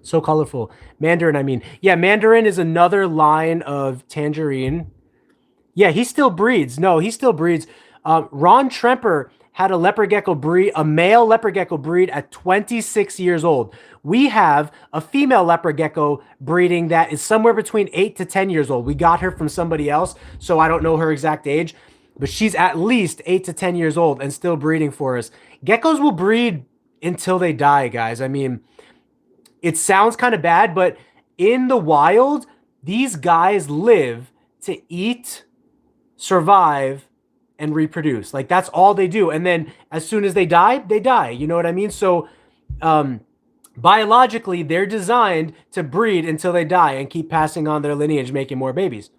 So colorful. Mandarin, I mean. Yeah, Mandarin is another line of tangerine. Yeah, he still breeds. No, he still breeds. Ron Tramper had a leopard gecko breed, a male leopard gecko breed at 26 years old. We have a female leopard gecko breeding that is somewhere between 8 to 10 years old. We got her from somebody else, so I don't know her exact age, but she's at least 8 to 10 years old and still breeding for us. Geckos will breed until they die, guys. I mean, it sounds kind of bad, but in the wild, these guys live to eat, survive, and reproduce. Like, that's all they do. And then as soon as they die, they die. You know what I mean? So biologically, they're designed to breed until they die and keep passing on their lineage, making more babies.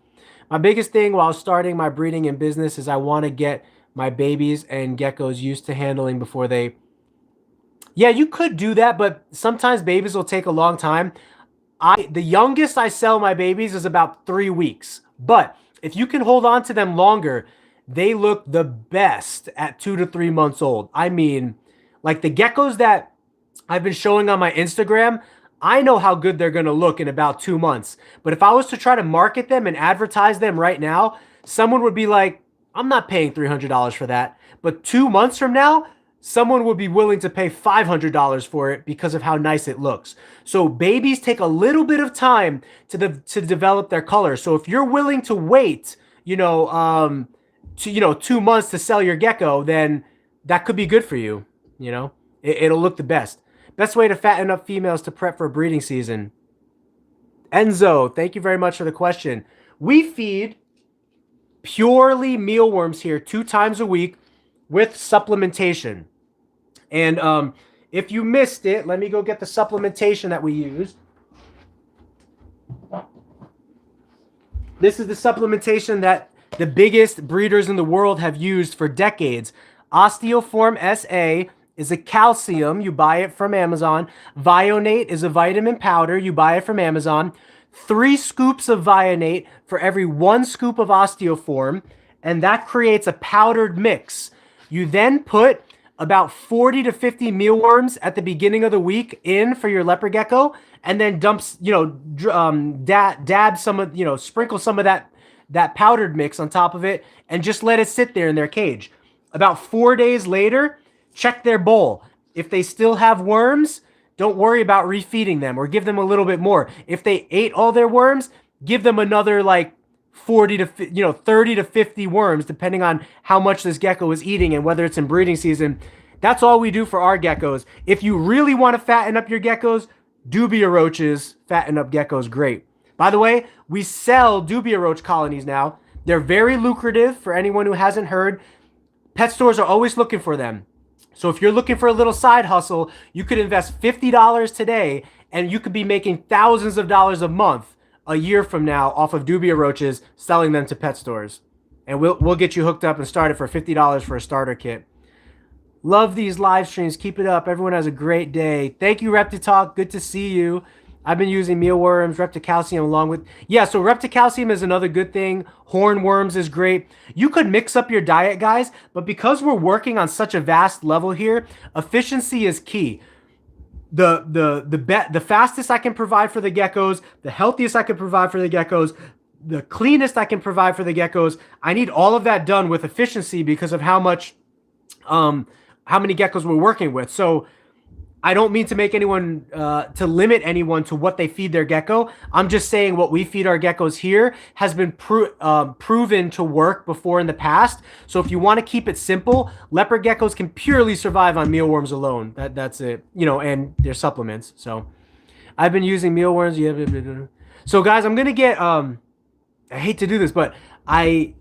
My biggest thing while starting my breeding in business is I want to get my babies and geckos used to handling before they... Yeah, you could do that, but sometimes babies will take a long time. The youngest I sell my babies is about 3 weeks. But if you can hold on to them longer, they look the best at 2 to 3 months old. I mean, like the geckos that I've been showing on my Instagram, I know how good they're going to look in about 2 months. But if I was to try to market them and advertise them right now, someone would be like, I'm not paying $300 for that. But 2 months from now, someone would be willing to pay $500 for it because of how nice it looks. So babies take a little bit of time to develop their color. So if you're willing to wait, 2 months to sell your gecko, then that could be good for you. You know, it'll look the best. Best way to fatten up females to prep for breeding season. Enzo, thank you very much for the question. We feed purely mealworms here 2 times a week with supplementation. And if you missed it, let me go get the supplementation that we use. This is the supplementation that the biggest breeders in the world have used for decades. Osteoform SA is a calcium. You buy it from Amazon. Vionate is a vitamin powder. You buy it from Amazon. 3 scoops of Vionate for every 1 scoop of Osteoform. And that creates a powdered mix. You then put about 40 to 50 mealworms at the beginning of the week in for your leopard gecko, and then dumps, dab some of, sprinkle some of that powdered mix on top of it, and just let it sit there in their cage. About 4 days later, check their bowl. If they still have worms, don't worry about refeeding them or give them a little bit more. If they ate all their worms, give them another like 40 to 30 to 50 worms, depending on how much this gecko is eating and whether it's in breeding season. That's all we do for our geckos. If you really want to fatten up your geckos, dubia roaches fatten up geckos great. By the way, we sell dubia roach colonies now. They're very lucrative for anyone who hasn't heard. Pet stores are always looking for them. So if you're looking for a little side hustle, you could invest $50 today and you could be making thousands of dollars a month a year from now off of dubia roaches, selling them to pet stores. And we'll get you hooked up and started for $50 for a starter kit. Love these live streams. Keep it up. Everyone has a great day. Thank you, Reptitalk. Good to see you. I've been using mealworms, Repticalcium along with... Yeah, so Repticalcium is another good thing. Hornworms is great. You could mix up your diet, guys, but because we're working on such a vast level here, efficiency is key. The fastest I can provide for the geckos, the healthiest I can provide for the geckos, the cleanest I can provide for the geckos, I need all of that done with efficiency because of how much... how many geckos we're working with. So I don't mean to make anyone, to limit anyone to what they feed their gecko. I'm just saying what we feed our geckos here has been proven to work before in the past. So if you want to keep it simple, leopard geckos can purely survive on mealworms alone. That's it, and their supplements. So I've been using mealworms. Yeah. So guys, I'm going to get, I hate to do this, but I'm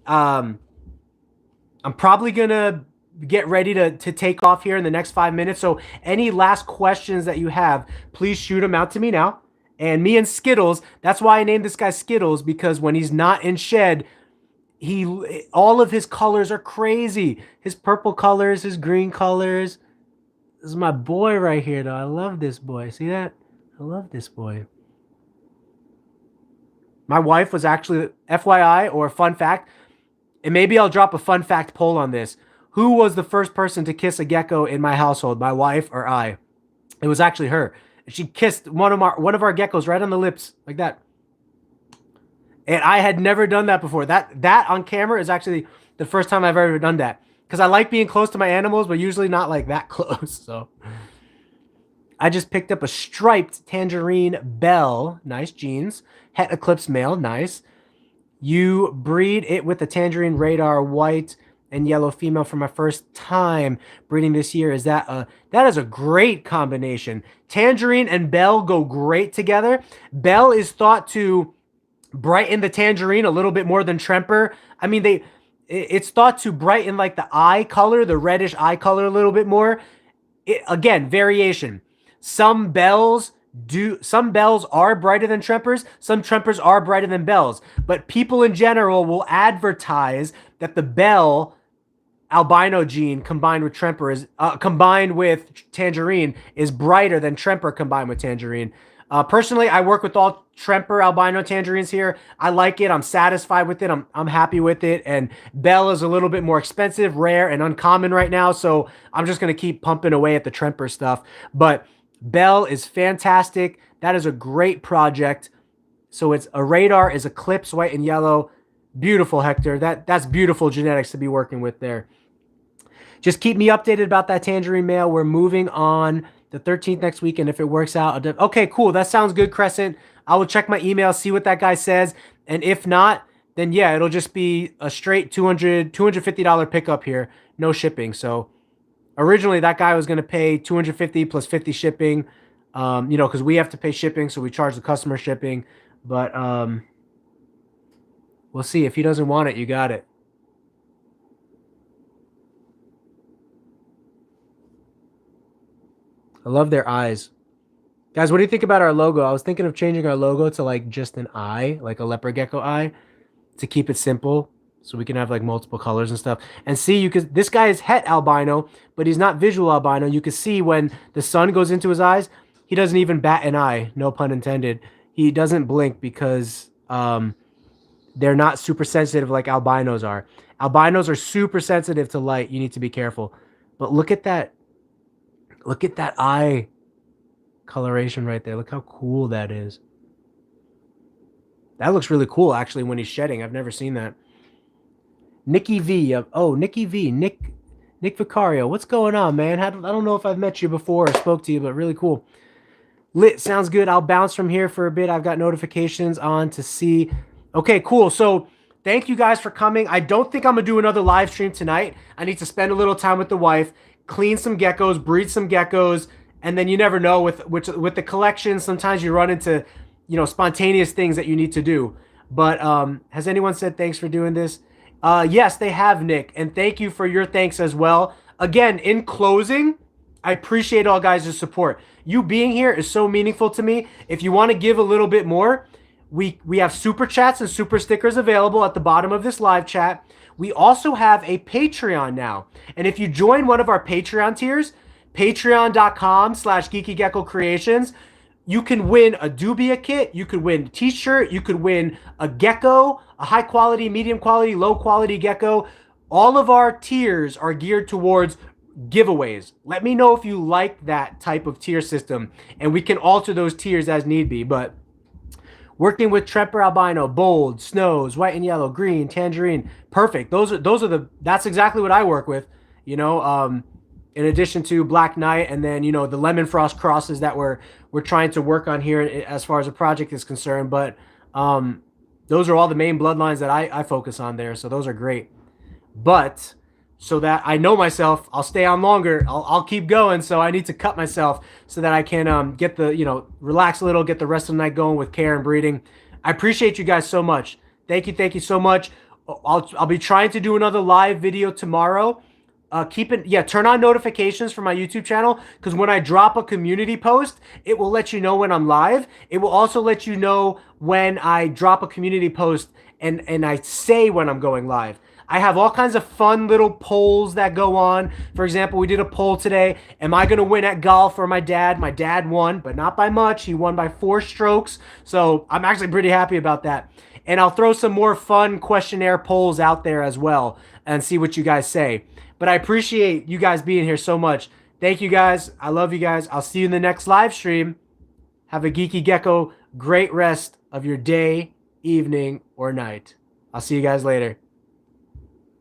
probably going to get ready to take off here in the next 5 minutes. So any last questions that you have, please shoot them out to me now. And me and Skittles, that's why I named this guy Skittles, because when he's not in shed, all of his colors are crazy. His purple colors, his green colors. This is my boy right here, though. I love this boy. See that? I love this boy. My wife was actually, FYI, or fun fact, and maybe I'll drop a fun fact poll on this. Who was the first person to kiss a gecko in my household, my wife or I? It was actually her. She kissed one of our geckos right on the lips, like that. And I had never done that before. That on camera is actually the first time I've ever done that. Because I like being close to my animals, but usually not like that close. So I just picked up a striped tangerine bell. Nice genes. Het eclipse male. Nice. You breed it with the tangerine radar white and yellow female for my first time breeding this year. That is a great combination. Tangerine and bell go great together. Bell is thought to brighten the tangerine a little bit more than Tramper. I mean, it's thought to brighten like the eye color, the reddish eye color a little bit more. Again, variation. Some bells are brighter than Trampers. Some Trampers are brighter than bells. But people in general will advertise that the bell albino gene combined with Tramper combined with tangerine is brighter than Tramper combined with tangerine. Personally, I work with all Tramper albino tangerines here. I like it. I'm satisfied with it. I'm happy with it. And bell is a little bit more expensive, rare, and uncommon right now. So I'm just going to keep pumping away at the Tramper stuff. But bell is fantastic. That is a great project. So it's a radar is eclipse white and yellow. Beautiful, Hector. That's beautiful genetics to be working with there. Just keep me updated about that tangerine male. We're moving on the 13th next week, and if it works out, okay, cool. That sounds good, Crescent. I will check my email, see what that guy says, and if not, then yeah, it'll just be a straight $250 pickup here, no shipping. So originally that guy was going to pay $250 plus $50 shipping, because we have to pay shipping, so we charge the customer shipping. But we'll see. If he doesn't want it, you got it. I love their eyes. Guys, what do you think about our logo? I was thinking of changing our logo to like just an eye, like a leopard gecko eye, to keep it simple, so we can have like multiple colors and stuff. And see, this guy is het albino, but he's not visual albino. You can see when the sun goes into his eyes, he doesn't even bat an eye, no pun intended. He doesn't blink because they're not super sensitive like albinos are. Albinos are super sensitive to light. You need to be careful. But look at that. Look at that eye coloration right there. Look how cool that is. That looks really cool, actually, when he's shedding. I've never seen that. Nikki V. Oh, Nikki V. Nick Vicario. What's going on, man? I don't know if I've met you before or spoke to you, but really cool. Lit, sounds good. I'll bounce from here for a bit. I've got notifications on to see. Okay, cool. So thank you guys for coming. I don't think I'm gonna do another live stream tonight. I need to spend a little time with the wife, clean some geckos, breed some geckos, and then you never know with the collection. Sometimes you run into, spontaneous things that you need to do. But has anyone said thanks for doing this? Yes, they have, Nick, and thank you for your thanks as well. Again, in closing, I appreciate all guys' support. You being here is so meaningful to me. If you want to give a little bit more, we have super chats and super stickers available at the bottom of this live chat. We also have a Patreon now. And if you join one of our Patreon tiers, patreon.com/geekygecko you can win a Dubia kit, you could win a t-shirt, you could win a gecko, a high quality, medium quality, low quality gecko. All of our tiers are geared towards giveaways. Let me know if you like that type of tier system, and we can alter those tiers as need be. But working with Tramper, Albino, Bold, Snows, White and Yellow, Green, Tangerine, perfect. That's exactly what I work with, in addition to Black Knight, and then, the Lemon Frost crosses that we're trying to work on here as far as the project is concerned. But those are all the main bloodlines that I focus on there, so those are great. But so that I know myself, I'll stay on longer. I'll keep going. So I need to cut myself so that I can get the, relax a little, get the rest of the night going with care and breeding. I appreciate you guys so much. Thank you so much. I'll be trying to do another live video tomorrow. Turn on notifications for my YouTube channel, because when I drop a community post, it will let you know when I'm live. It will also let you know when I drop a community post and I say when I'm going live. I have all kinds of fun little polls that go on. For example, we did a poll today. Am I going to win at golf or my dad? My dad won, but not by much. He won by 4 strokes. So I'm actually pretty happy about that. And I'll throw some more fun questionnaire polls out there as well and see what you guys say. But I appreciate you guys being here so much. Thank you guys. I love you guys. I'll see you in the next live stream. Have a geeky gecko. Great rest of your day, evening, or night. I'll see you guys later.